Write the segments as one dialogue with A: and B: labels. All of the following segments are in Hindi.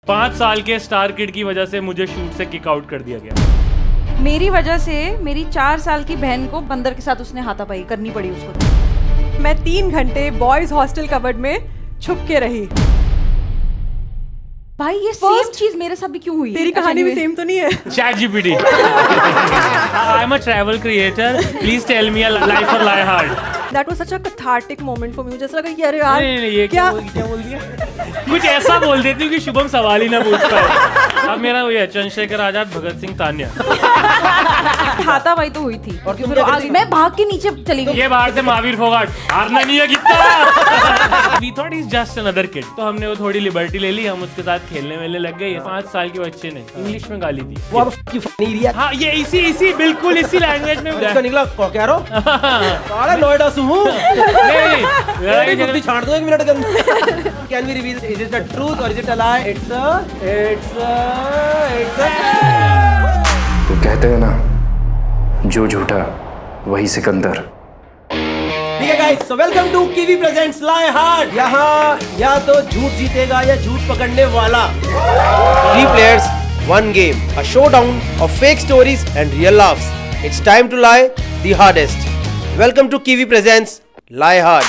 A: 5 साल के स्टार किड की वजह से मुझे शूट से किक आउट कर दिया गया।
B: मेरी वजह से मेरी 4 साल की बहन को बंदर के साथ उसने हाथापाई करनी पड़ी उसको।
C: मैं 3 घंटे बॉयज हॉस्टल कबर्ड में छुप के रही।
B: भाई ये सेम चीज मेरे साथ भी क्यों हुई?
C: तेरी कहानी भी सेम तो नहीं है?
A: ChatGPT. I'm a travel creator. Please tell me a life or lie hard.
C: That was such a cathartic moment for me. मुझे ऐसा लगा कि अरे यार
A: नहीं ये क्या बोल दिया? कुछ ऐसा बोल देती हूँ कि शुभम सवाल ही ना पूछ पाए। अब मेरा वही है चंद्रशेखर आजाद, भगत सिंह, तान्या।
B: हाथापाई तो हुई थी और फिर मैं भाग के नीचे चली गई।
A: ये बाहर से महावीर फोगाट हारना नहीं है कितना। We thought he's just another kid. तो हमने वो थोड़ी लिबर्टी ले ली, हम उसके साथ खेलने वेलने लग गए। 5 साल के बच्चे ने इंग्लिश में गाली दी।
D: वो फनी रिया।
A: हाँ ये इसी बिल्कुल इसी लैंग्वेज में
D: उसका निकला कह रहा हूँ सारा नोएडा से हूँ।
A: नहीं
D: बुद्धि छाड़ दो 1 मिनट के अंदर। Can we reveal is it the truth or is it a lie? It's a
E: तो कहते हैं ना जो झूठा वही सिकंदर।
D: ठीक है guys, so welcome to Kiwi presents Lie Hard। यहाँ या तो झूठ जीतेगा या झूठ पकड़ने वाला। 3 players, 1 game, a showdown of fake stories and real laughs. It's time to lie the hardest. Welcome to Kiwi presents Lie Hard।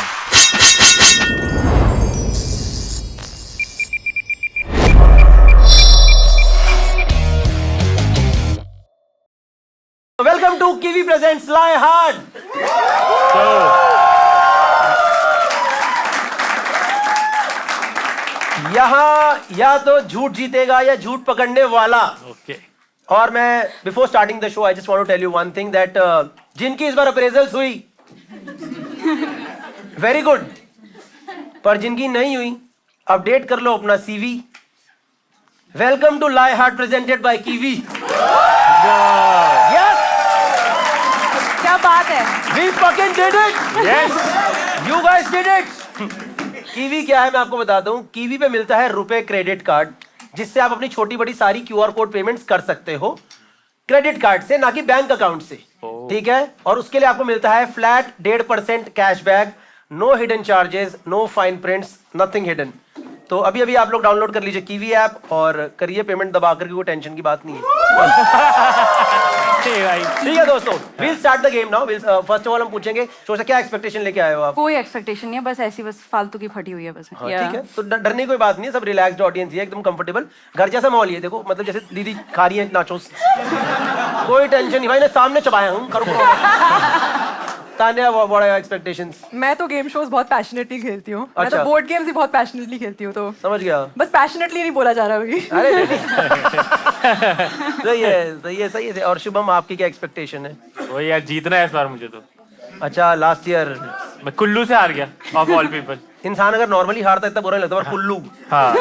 D: Welcome to Kiwi presents Lie Hard। यहाँ या तो झूठ जीतेगा या झूठ पकड़ने वाला।
A: ओके।
D: और मैं before starting the show I just want to tell you one thing that जिनकी इस बार अप्रेजल्स हुई वेरी गुड, पर जिनकी नहीं हुई अपडेट कर लो अपना CV. Welcome to Lie Hard presented by Kiwi. Yes,
B: क्या बात है?
D: We fucking did it.
A: Yes,
D: you guys did it. Kiwi क्या है मैं आपको बताता हूँ। कीवी पे मिलता है रुपए क्रेडिट कार्ड, जिससे आप अपनी छोटी बड़ी सारी QR कोड पेमेंट्स कर सकते हो क्रेडिट कार्ड से, ना कि बैंक अकाउंट से। ठीक है, और उसके लिए आपको मिलता है flat 1.5% cashback, no hidden charges, no fine prints, nothing hidden. तो अभी अभी आप लोग डाउनलोड कर लीजिए कीवी ऐप और करिए पेमेंट दबा करके, कोई टेंशन की बात नहीं है। ठीक है दोस्तों, we'll start the game now। First of all हम पूछेंगे शो से क्या एक्सपेक्टेशन लेके आए हो आप?
B: कोई एक्सपेक्टेशन नहीं है, बस ऐसी बस फालतू की फटी हुई है बस।
D: हाँ, ठीक है, तो डरने की कोई बात नहीं है, सब रिलैक्स्ड ऑडियंस है, एकदम कंफर्टेबल घर जैसा माहौल है। देखो मतलब जैसे दीदी खा रही है नाचोस, कोई टेंशन नहीं भाई, ने सामने चबाया हूं करो। Tanya what are expectations?
C: मैं तो गेम शोज बहुत पैशनेटली खेलती हूँ। मैं
D: अच्छा।
C: तो बोर्ड गेम्स भी बहुत पैशनेटली खेलती हूँ, तो
D: समझ गया।
C: बस पैशनेटली नहीं बोला जा रहा अभी।
D: अरे नहीं। सही है। और शुभम आपकी क्या एक्सपेक्टेशन है?
A: वही यार जीतना है इस बार मुझे तो।
D: अच्छा, लास्ट ईयर
A: मैं कुल्लू से हार गया ऑफ ऑल पीपल।
D: इंसान अगर नॉर्मली हारता है इतना बुरा नहीं लगता, पर कुल्लू
A: हाँ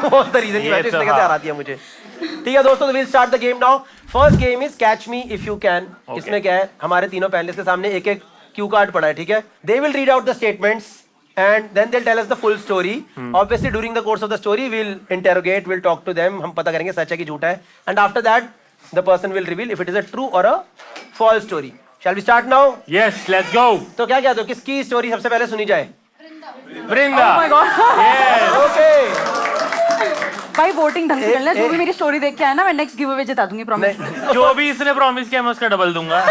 D: बहुत रीजन की वजह से कैसे हरा दिया मुझे। ठीक है दोस्तों, will start the game now. First game is catch me if you can. इसमें क्या है, हमारे तीनों पैनलिस्ट के सामने एक एक क्यू कार्ड पड़ा है। ठीक है, they will read out the statements and then they'll tell us the full story। Obviously during the course of the story we'll interrogate, we'll talk to them, हम पता करेंगे सच है कि झूठा है, and after that the person will reveal if it is a true or a false story। Shall we start now?
A: Yes let's गो।
D: तो क्या कहते हो, किसकी स्टोरी सबसे पहले सुनी जाए?
A: वृंदा।
C: Oh my God।
D: ओके,
B: भाई वोटिंग ढंग से करना, जो भी मेरी स्टोरी देख के आया ना मैं नेक्स्ट गिव अवे जिता दूंगी, प्रॉमिस।
A: जो भी इसने प्रॉमिस किया मैं उसका डबल दूंगा।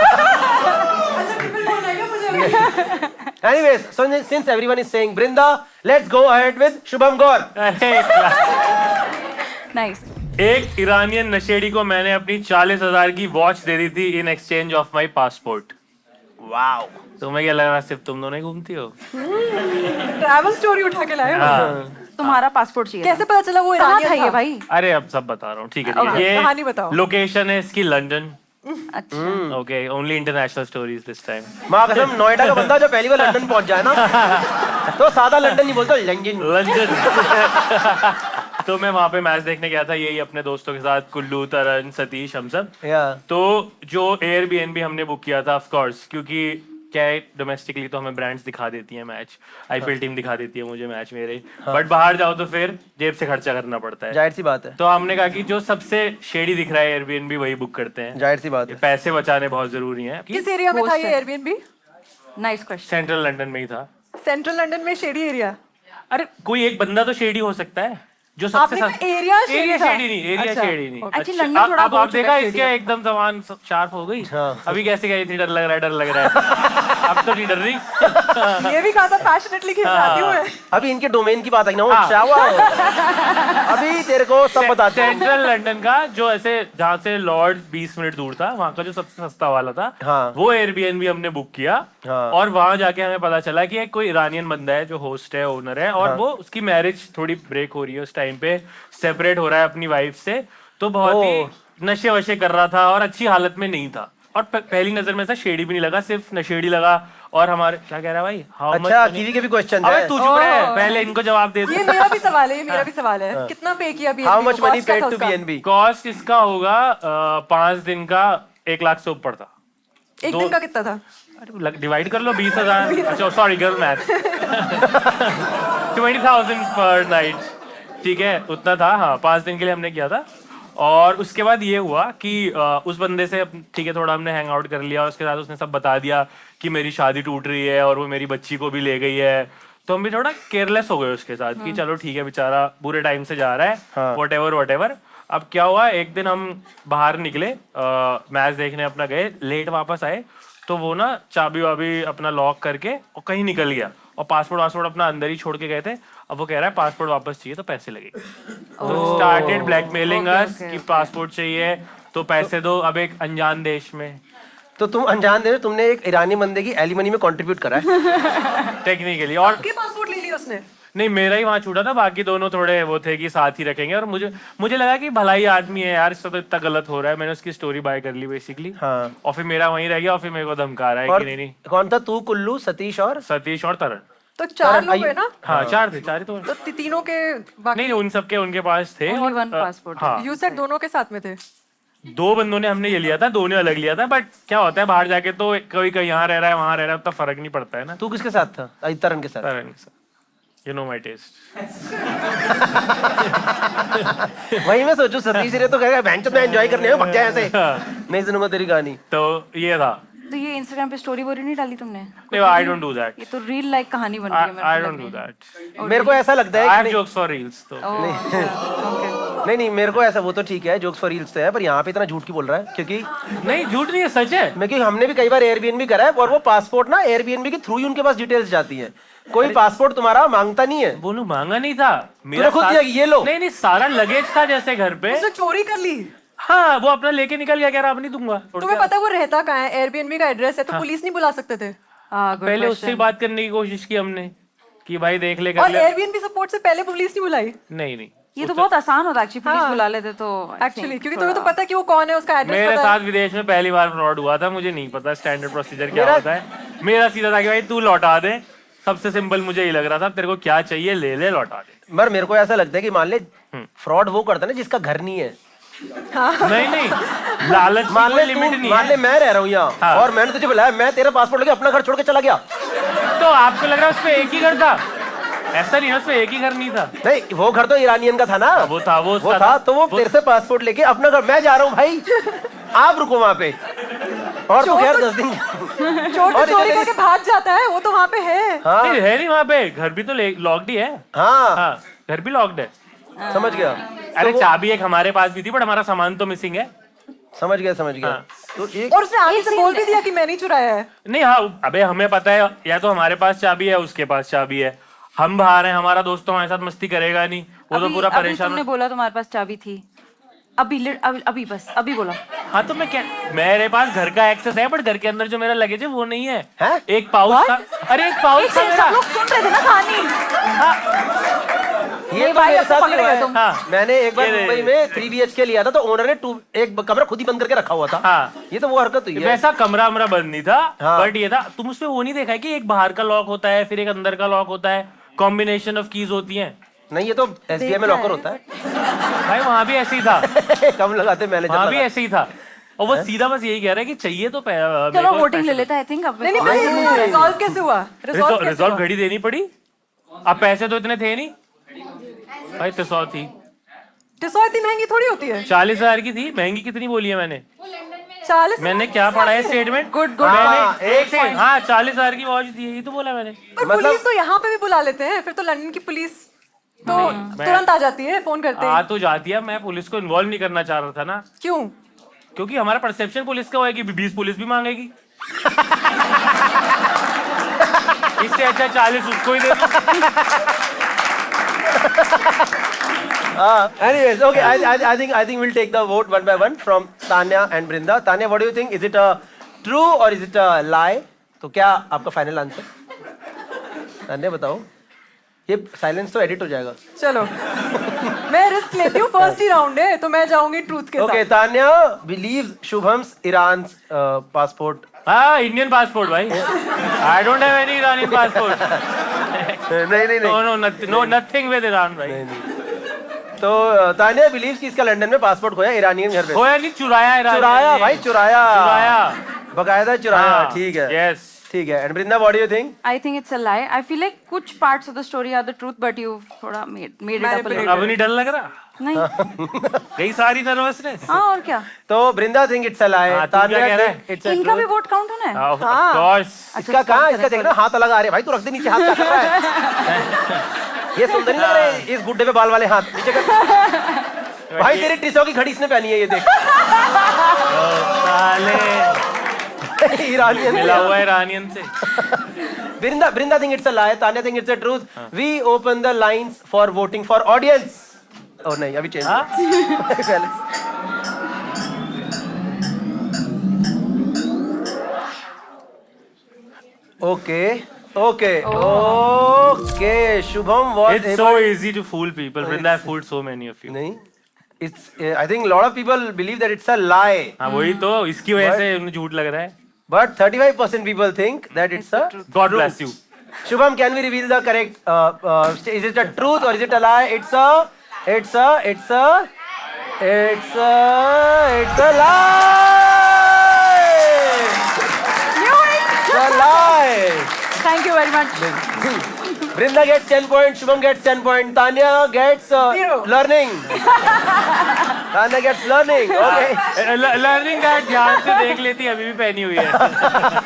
D: anyways, so since everyone is saying Brinda, let's go ahead with Shubham Gaur।
B: Nice.
A: एक ईरानियन नशेड़ी को मैंने अपनी 40,000 की वॉच दे दी थी in exchange of my passport.
D: Wow,
A: तुम्हें क्या लग रहा है सिर्फ तुम दोनों ही घूमती हो?
C: ट्रैवल स्टोरी उठा के लाए हो।
B: तुम्हारा पासपोर्ट चाहिए
C: कैसे पता चला वो
B: कहाँ
C: ईरानियन
B: था ये
C: था?
B: भाई?
A: अरे अब सब बता रहा हूँ, ठीक है
B: Okay,
A: ये
C: कहानी बताओ।
A: लोकेशन है इसकी लंदन।
B: अच्छा
A: okay, only international stories this time.
D: माँ कसम, नोएडा का बंदा जो पहली बार लंदन पहुंच जाए ना तो सादा लंदन नहीं बोलता, लंदन।
A: लंदन। तो मैं वहाँ पे मैच देखने गया था, यही अपने दोस्तों के साथ, कुल्लू, तरन, सतीश, हम सब। तो जो एयरबीएनबी हमने बुक किया था, ऑफ कोर्स, क्योंकि क्या है डोमेस्टिकली तो हमें ब्रांड्स दिखा देती हैं मैच, आईपीएल टीम दिखा देती है मुझे मैच मेरे, बट बाहर जाओ तो फिर जेब से खर्चा करना पड़ता है,
D: जाहिर सी बात है।
A: तो हमने कहा कि जो सबसे शेडी दिख रहा है एयरबीएनबी वही बुक करते हैं।
D: जाहिर सी बात है,
A: पैसे बचाने बहुत जरूरी हैं।
C: किस एरिया में था ये
B: Host है।
C: Airbnb?
B: Nice question.
A: Central London में ही था।
C: सेंट्रल लंदन में शेडी एरिया?
A: अरे कोई एक बंदा तो शेडी हो सकता है। जो सबसे
C: आपने कहा एरिया
A: एरिया शेड ही नहीं, एरिया
C: अच्छा,
A: शेड ही नहीं।
B: अच्छा,
A: अच्छा,
B: लंदन थोड़ा
A: अब
B: बहुत
A: आप देखा
B: shady
A: इसके एकदम जबान शार्प हो गई।
D: हाँ।
A: अभी कैसे गई थी, डर लग रहा है, डर लग रहा है। अब तो नहीं डर रही।
C: ये भी कहा था पैशनेटली खेलना आती हूँ मैं।
D: अभी इनके डोमेन की बात आई ना, वो
A: हाँ।
D: चावा अभी तेरे को सब बताते हैं।
A: सेंट्रल लंदन का जो ऐसे जहाँ से लॉर्ड 20 मिनट दूर था, वहाँ का जो सबसे सस्ता वाला था,
D: हाँ।
A: वो एयरबीएनबी हमने बुक किया।
D: हाँ।
A: और वहाँ जाके हमें पता चला कि एक कोई ईरानियन बंदा है जो होस्ट है, ओनर है, और वो उसकी मैरिज थोड़ी ब्रेक हो रही है उस टाइम पे, सेपरेट हो रहा है अपनी वाइफ से, तो बहुत ही नशे वशे कर रहा था और अच्छी हालत में नहीं था। और पहली नजर में ऐसा शेडी भी नहीं लगा, सिर्फ नशेड़ी लगा। और हमारे क्या कह रहा है भाई, हाउ मच?
D: अच्छा, कीवी के भी क्वेश्चन
A: अबे
D: है।
A: तू चुप रहे, पहले इनको जवाब दे
C: ये मेरा भी सवाल है, ये मेरा भी सवाल है। कितना पे किया BNB
D: हाउ
C: को?
D: मच मनी
C: Cost क्या
D: पेड
C: था
D: टू
C: उसका?
D: बीएनबी?
A: कॉस्ट इसका होगा 5 दिन का 1 लाख से ऊपर था।
C: एक दिन का कितना था?
A: डिवाइड कर लो 20,000। अच्छा सॉरी गर्ल मैथ। 20,000 पर नाइट, ठीक है, उतना था। हाँ, 5 दिन के लिए हमने किया था। और उसके बाद ये हुआ कि उस बंदे से ठीक है थोड़ा हमने हैंग आउट कर लिया, उसके साथ उसने सब बता दिया कि मेरी शादी टूट रही है और वो मेरी बच्ची को भी ले गई है। तो हम भी थोड़ा केयरलेस हो गए उसके साथ कि चलो ठीक है, बेचारा बुरे टाइम से जा रहा है, व्हाटएवर। अब क्या हुआ, एक दिन हम बाहर निकले, मैच देखने अपना गए, लेट वापस आए, तो वो ना चाबी वाबी अपना लॉक करके और कहीं निकल गया, और पासपोर्ट अपना अंदर ही छोड़ के गए थे। अब वो कह रहा है पासपोर्ट वापस चाहिए तो पैसे लगेंगे। तो स्टार्टेड ब्लैकमेलिंग अस कि पासपोर्ट चाहिए तो पैसे दो। अब एक अनजान देश में,
D: तो तुम अनजान दे, तुमने एक ईरानी बंदे की एलिमनी में कंट्रीब्यूट करा है।
A: टेक्निकली। और
C: के पासपोर्ट ले लिया उसने?
A: नहीं, मेरा ही वहां छूटा था, बाकी दोनों थोड़े वो थे कि साथ ही रखेंगे। और मुझे लगा कि भलाई आदमी है यार, इससे तो इतना गलत हो रहा है, मैंने उसकी स्टोरी बाय कर ली बेसिकली।
D: हाँ।
A: और फिर मेरा वहीं रह गया, और फिर मेरे को धमका रहा है
D: और
A: कि नहीं
D: कौन था तू, कुल्लू, सतीश और
A: सतीश और तरण।
C: तो 4 लोग है ना?
A: हाँ 4 थे, 4 ही तो।
C: तो तीनों के बाकी
A: नहीं, उन सबके उनके पास थे।
B: Only one
A: और,
B: passport.
A: हाँ,
C: यू सेड दोनों के साथ में थे?
A: 2 बंदों ने हमने ये लिया था, 2 ने अलग लिया था। बट क्या होता है बाहर जाके तो कोई कहीं यहाँ रह रहा है, वहां रह रहा है, तो फर्क नहीं पड़ता है ना।
D: तू किसके साथ था? तरण के साथ।
A: तरण के साथ। You know my taste.
D: वही मैं सोचू, सतीश रे तो कहेगा बैंक में एंजॉय करने में, भग जाए ऐसे, नहीं सुनूंगा तेरी कहानी।
A: तो ये था।
B: तो ये इंस्टाग्राम पे स्टोरी वोरी नहीं डाली तुमने?
A: नहीं, I don't do that.
B: ये तो रील लाइक कहानी बन रही है मेरे
A: I
B: को
A: don't
B: लग
A: do
B: रही है।
A: that.
D: मेरे को ऐसा लगता
A: I
D: है
A: have
D: कि
A: jokes for reels. तो
B: ओह, अच्छा, okay.
D: नहीं, मेरे को ऐसा, वो तो ठीक है, जोक्स फॉर रील्स तो है, पर यहाँ पे इतना झूठ की बोल रहा है, क्योंकि
A: नहीं, झूठ नहीं है, सच है।
D: क्योंकि हमने भी कई बार एयरबीएनबी करा है, और वो पासपोर्ट ना एयरबीएनबी के थ्रू ही उनके पास डिटेल्स जाती है। कोई पासपोर्ट तुम्हारा मांगता नहीं है।
A: बोलू मांगा नहीं था,
D: तूने खुद दिया कि ये लो।
A: नहीं, सारा लगेज था जैसे घर पे।
C: उसने चोरी कर ली?
A: हाँ, वो अपना लेके निकल गया, कह रहा अब नहीं दूंगा।
C: तुम्हें पता है वो रहता कहाँ है? एयरबीएनबी का एड्रेस है, तो पुलिस नहीं बुला सकते थे?
B: हाँ, good
A: पहले
B: question.
A: उससे बात करने की कोशिश की हमने कि भाई देख ले, कर
C: और
A: ले।
C: एयरबीएनबी सपोर्ट से पहले पुलिस नहीं बुलाई?
A: नहीं,
B: ये तो बहुत आसान होता एक्चुअली, पुलिस
C: हाँ।
B: बुला लेते तो
C: एक्चुअली, क्योंकि तुम्हें तो पता है कि वो कौन है, उसका एड्रेस
A: मेरे
C: पता
A: साथ
C: है।
A: विदेश में पहली बार फ्रॉड हुआ था, मुझे नहीं पता स्टैंडर्ड प्रोसीजर क्या होता है। मेरा सीधा था कि भाई तू लौटा दे, सबसे सिंपल मुझे ही लग रहा था, तेरे को क्या चाहिए ले ले, लौटा दे।
D: मगर मेरे को ऐसा लगता है कि मान ले फ्रॉड वो करता है ना जिसका घर नहीं है।
A: नहीं, लालच
D: मान ले
A: लिमिट
D: तू,
A: नहीं
D: मान ले
A: है।
D: मैं रह रहा हूँ यहाँ,
A: हाँ।
D: और मैंने तुझे बुलाया, मैं तेरा पासपोर्ट लेके अपना घर छोड़ के चला गया।
A: तो आपको लग रहा है उसमें एक ही घर था? ऐसा नहीं है, उसमें एक ही घर नहीं था।
D: नहीं, वो घर तो ईरानियन का था ना।
A: वो था, वो उसका
D: था, तो वो तेरे से पासपोर्ट लेके अपना घर, मैं जा रहा हूँ भाई, आप रुको वहाँ पे। और तो खैर 10 दिन
C: चोर तो चोरी करके भाग जाता है, वो तो वहाँ पे है।
D: हाँ
A: नहीं, है नहीं वहाँ पे, घर भी तो लॉक्ड ही है।
D: हाँ,
A: हाँ, घर भी लॉक्ड है।
D: समझ गया।
A: अरे चाबी एक हमारे पास भी थी, बट हमारा सामान तो मिसिंग है।
D: समझ गया।
A: हाँ।
D: तो एक
C: और उसने आगे से बोल भी दिया कि मैंने ही चुराया है।
A: नहीं, हाँ, अबे हमें पता है, या तो हमारे पास चाबी है, उसके पास चाबी है, हम बाहर हैं, हमारा दोस्त तो हमारे साथ मस्ती करेगा नहीं, वो तो पूरा
B: अभी
A: परेशान।
B: तुमने बोला तुम्हारे पास चाबी थी, अभी बस अभी बोला।
A: हाँ, तो मैं क्या, मेरे पास घर का एक्सेस है, बट घर के अंदर जो मेरा लगेज है वो नहीं है।
D: हैं?
A: एक पाउच था। अरे एक पाउच था मेरा।
B: सब लोग सुन रहे थे ना कहानी।
D: ये
B: भाई,
D: मेरे
B: अब तो
D: साथ
B: पकड़े
D: हुआ
B: गए
D: है।
B: तुम।
A: हाँ।
D: मैंने एक बार
A: ये-
D: मुंबई में 3 BHK लिया था, तो ओनर ने एक कमरा खुद ही बंद करके रखा हुआ था।
A: हाँ।
D: ये तो वो हरकत हुई है।
A: वैसा कमरा हमारा बंद नहीं था,
D: हाँ।
A: बट ये था, तुम उसमें वो नहीं देखा है कि एक बाहर का लॉक होता है, फिर एक अंदर का लॉक होता है, कॉम्बिनेशन ऑफ कीज होती हैं।
D: नहीं, ये तो SBI में लॉकर होता है।
A: भाई वहां भी ऐसे ही था,
D: कम लगाते मैनेजर
A: वहां भी
D: लगा।
A: ऐसे ही था। और वो सीधा बस यही कह रहा है कि चाहिए तो
B: चलो वोटिंग ले लेते हैं, आई थिंक। अब
C: नहीं नहीं, रिजॉल्व कैसे हुआ?
A: रिजॉल्व घड़ी देनी पड़ी। अब पैसे तो इतने थे नहीं भाई, 300 थी।
C: टिसॉ इतनी महंगी थोड़ी होती है।
A: 40,000 की थी। महंगी कितनी बोली है मैंने?
C: 40।
A: मैंने क्या पढ़ा है स्टेटमेंट?
B: गुड
D: हाँ,
A: मैंने एक सेकंड, हाँ 40,000 की वॉच दी है, ये तो बोला मैंने।
C: पर पुलिस तो यहाँ पे भी बुला लेते हैं, फिर तो लंदन की पुलिस तो तुरंत आ जाती है फोन करते
A: आ
C: हैं।
A: तो जाती है, मैं पुलिस को इन्वॉल्व नहीं करना चाह रहा था ना,
C: क्यों?
A: क्योंकि हमारा परसेप्शन पुलिस का है कि 20 पुलिस भी मांगेगी। इससे अच्छा 40 उसको ही दे दो।
D: Anyways, okay. I think we'll take the vote one by one from Tanya and Brinda. Tanya, what do you think? Is it a true or is it a lie? तो क्या आपका फाइनल आंसर? तान्या बताओ। ये साइलेंस तो एडिट हो जाएगा।
C: चलो मैं रिस्क लेती हूँ, फर्स्ट ही राउंड है तो मैं जाऊंगी ट्रूथ के
D: Okay,
C: साथ।
D: Tanya believes Shubham's Iran's passport.
A: हाँ, इंडियन पासपोर्ट भाई। I don't have any Iranian passport.
D: नहीं।
A: नो नथिंग विद ईरान भाई।
D: तो तान्या believes कि इसका लंदन में पासपोर्ट खोया इरानियन घर पे।
A: खोया नहीं, चुराया ईरान।
D: चुराया भाई, चुराया। बकायदा चुराया,
A: हाँ,
D: ठीक है।
A: Yes.
D: ठीक है। And Brinda, what do you think?
B: I think it's a lie. I feel like कुछ parts of the story are the truth, but you थोड़ा made it up a little.
A: अब नहीं डर लग रहा?
B: नहीं।
A: गई सारी नर्वसनेस।
B: हाँ और क्या?
D: तो Brinda think it's a lie.
A: हाँ, तुम क्या कह रहे हैं?
D: think it's a
B: इनका भी
D: truth.
B: वोट काउंट होना है?
A: Of course.
D: इसका कहाँ? इसका देखना हाथ अलग आ रहे हैं भाई, तू रख दे नीचे हाथ, क्या कर रहा है? ये सुंदर नहीं लग रहे इस गुड्डे पे बाल वाले हाथ नीचे कर। भाई तेरी टिसो की घड़ी इसने पहनी है, ये देख।
A: साले
D: ईरानियन
A: मिला हुआ है ईरानियन से।
D: Brinda think it's a lie. Tanya think it's a truth. We open the lines for voting for audience. Oh नहीं, अभी change। पहले। Okay. Shubham was
A: It's so easy to fool people. Brinda, I've fooled so many of you.
D: नहीं, it's I think a lot of people believe that it's a lie.
A: हाँ वही तो, इसकी वजह से उन्हें झूठ लग रहा है।
D: But 35% people think that it's a
A: God bless you.
D: Shubham, can we reveal the correct? Is it a truth or is it a lie? It's a lie. It's a lie.
B: Thank you very much.
D: Brinda gets 10 points. Shubham gets 10 points. Tanya gets
C: Zero.
D: learning. Tanya gets learning. Okay.
A: Learning guide ध्यान से देख लेती, अभी भी पहनी हुई है।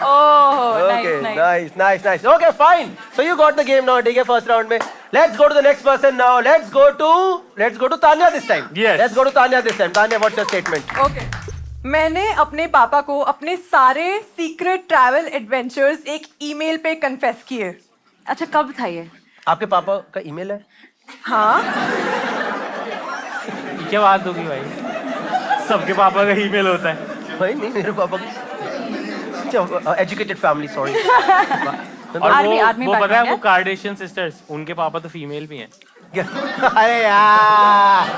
B: Oh,
D: Okay,
B: nice.
D: nice. Okay, fine. So you got the game now. ठीक है, first round में. Let's go to the next person now. Let's go to Tanya this time.
A: Yes.
D: Let's go to Tanya this time. Tanya, what's your statement?
C: Okay मैंने अपने पापा को अपने सारे सीक्रेट ट्रैवल एडवेंचर्स एक ईमेल पे कन्फेस किए।
B: अच्छा कब था ये?
D: आपके पापा का ईमेल है?
C: हाँ
A: क्या बात होगी भाई, सबके पापा का ईमेल होता है।
D: भाई नहीं, मेरे पापा का एजुकेटेड फैमिली, सॉरी।
A: और
B: आर्मी
A: वो पता है,
B: background
A: वो
B: है?
A: कार्डेशियन सिस्टर्स, उनके पापा तो फीमेल भी हैं।
D: अरे यार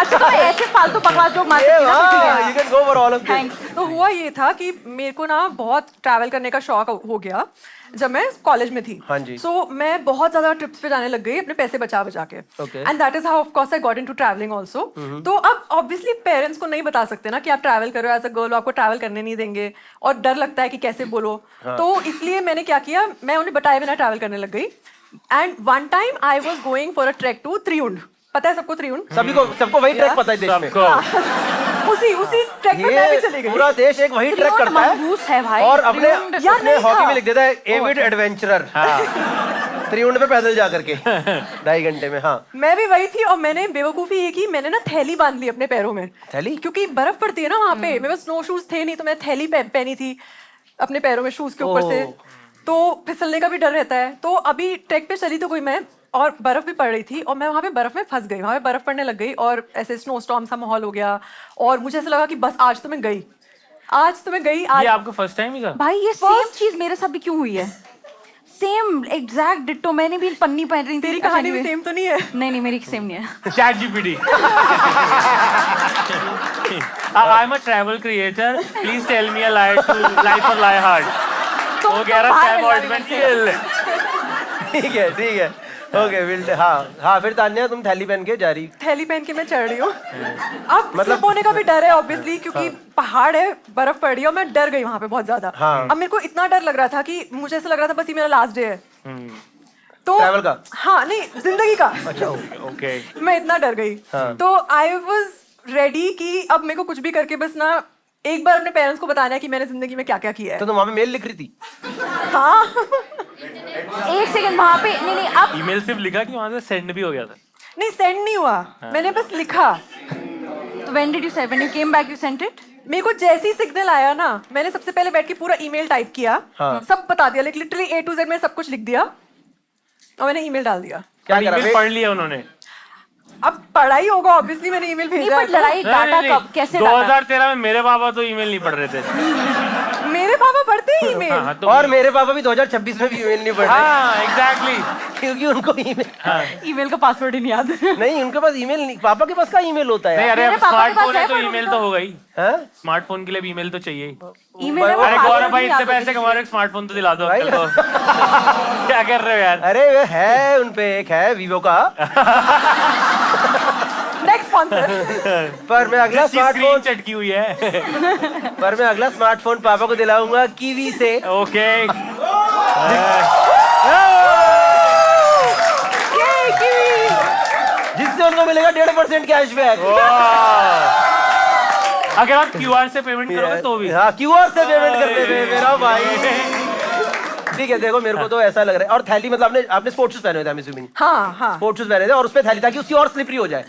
B: अच्छा तो ऐसे फालतू बकवास जो मार सकती है ना, तो ठीक है।
D: you can go for all of this.
B: Thanks.
C: तो हुआ ये था कि मेरे को ना बहुत ट्रैवल करने का शौक हो गया जब मैं कॉलेज में थी।
D: हाँ जी।
C: सो मैं बहुत ज्यादा ट्रिप्स पे जाने लग गई अपने पैसे बचा बचा के।
D: Okay.
C: And that is how of course I got into travelling also. तो अब ऑब्वियसली पेरेंट्स को नहीं बता सकते ना कि आप ट्रैवल करो एज अ गर्ल, आपको ट्रैवल करने नहीं देंगे और डर लगता है कि कैसे बोलो। तो इसलिए मैंने क्या किया, मैं उन्हें बताए बिना ट्रैवल करने लग गई। And one time I was going for a trek to Triund. पता है सबको त्रिउंड?
D: सबको वही ट्रैक पता है देश में।
A: सबको
C: उसी ट्रैक पे मैं भी चली
D: ये
C: गई।
D: पूरा देश एक वही ट्रैक करता
B: मंगूस है भाई।
D: और अपने
B: त्रिउंड-
C: नहीं
D: हॉकी
C: था।
D: में लिख देता है एविड एडवेंचरर। त्रिउंड पे पैदल जा करके 2.5 घंटे में। हाँ,
C: मैं भी वही थी और मैंने बेवकूफी ये की, मैंने ना थैली बांध ली अपने पैरों में।
D: थैली?
C: क्योंकि बर्फ पड़ती है ना वहाँ पे, मेरे पास स्नो शूज थे नहीं तो मैं थैली पहनी थी अपने पैरों में शूज के ऊपर से। तो फिसलने का भी डर रहता है। तो अभी ट्रैक पे चली तो कोई मैं, और बर्फ भी पड़ रही थी और मैं वहाँ पे बर्फ में फंस गई। वहाँ पे बर्फ पड़ने लग गई और ऐसे स्नो स्टॉर्म सा माहौल हो गया और मुझे ऐसा लगा कि बस आज तो मैं गई। आज
A: ये आपको फर्स्ट टाइम ही था?
B: भाई ये सेम चीज मेरे साथ भी क्यों हुई है? सेम एग्जैक्ट डिट्टो, मैंने भी पन्नी पहन रही थी।
C: तेरी कहानी भी सेम तो नहीं है?
B: नहीं नहीं, मेरी सेम नहीं है।
A: ChatGPT. I am a travel creator, please tell me a lie to life और लाई हार्ड। वो कह रहा है
D: ठीक है। Okay, will. हाँ, फिर तान्या तुम थैली पहन के जा रही।
C: थैली पहन के मैं चढ़ रही हूँ। अब मतलब होने का भी डर है ऑब्वियसली, क्योंकि पहाड़ है, बर्फ पड़ रही है और मैं डर गई वहाँ पे बहुत ज्यादा। अब मेरे को इतना डर लग रहा था कि मुझे ऐसा लग रहा था बस ये मेरा लास्ट डे है। तो
D: ट्रैवल का?
C: हाँ, नहीं, जिंदगी का।
D: अच्छा,
A: ओके।
C: मैं इतना डर गई। तो आई वाज रेडी कि अब मेरे को कुछ भी करके बस ना एक बार अपने पेरेंट्स को बताना है कि मैंने जिंदगी में क्या क्या किया है।
D: तो तुम वहाँ पे मेल लिख रही थी?
C: हाँ
B: एक सेकंड वहां पे नहीं अब
A: ईमेल सिर्फ लिखा कि वहां से सेंड भी हो गया था।
C: नहीं सेंड नहीं हुआ, मैंने बस लिखा।
B: तो when did you send, when you came back you sent it?
C: मेरे को जैसे ही सिग्नल आया ना, मैंने सबसे पहले बैठ के पूरा ईमेल टाइप किया, सब बता दिया, like literally A to Z मैंने सब कुछ लिख दिया और मैंने ईमेल डाल दिया।
D: क्या
A: ईमेल
D: करा
A: पढ़ लिया उन्होंने?
C: अब पढ़ा ही होगा ऑब्वियसली, मैंने ईमेल भेजा।
B: पर लड़ाई डाटा कब कैसे डाटा?
A: 2013 में मेरे पापा तो ईमेल नहीं पढ़ रहे थे।
C: मेरे पापा पढ़ते ही ईमेल।
A: हाँ, तो
D: और मेरे पापा भी 2026 में भी ईमेल नहीं पढ़ रहे,
A: हाँ एग्जैक्टली।
D: क्योंकि उनको ईमेल
B: ईमेल का पासवर्ड ही नहीं याद।
D: नहीं, उनके पास ईमेल नहीं। पापा के पास का ईमेल होता
A: नहीं
D: है?
A: अरे
B: मेरे
A: अब
B: पापा के
A: स्मार्टफोन
B: पास
A: है
B: है,
A: तो
B: पर
A: ईमेल
B: उनको-
A: तो होगा ही।
D: हैं?
A: स्मार्टफोन के लिए भी ईमेल तो चाहिए ही।
B: ईमेल में
A: अरे
B: password
A: गौरव भाई
B: नहीं
A: इतने
B: याद
A: पैसे
B: होते।
A: कमा रहे, स्मार्टफोन तो दिला दो
D: भाई।
A: अंकल को। क्या कर रहे हो यार?
D: अरे वे है, उनपे एक है वीवो का।
C: Next sponsor.
D: पर मैं अगला
A: जिसकी स्क्रीन
D: स्मार्टफोन
A: चटकी हुई है।
D: पर मैं अगला स्मार्टफोन पापा को दिलाऊंगा कीवी से।
A: ओके।
D: जिससे उनको मिलेगा 1.5% कैशबैक।
A: अगर आप क्यूआर से पेमेंट करोगे तो भी।
D: हाँ, क्यूआर से पेमेंट करते थे मेरा भाई। ठीक है, देखो मेरे को तो ऐसा लग रहा है। और थैली मतलब आपने स्पोर्ट्स शूज पहने हुए थे, I'm assuming।
C: हाँ हाँ
D: स्पोर्ट्स शूज पहने थे और उसपे थैली, ताकि उसकी और स्लिपरी हो जाए।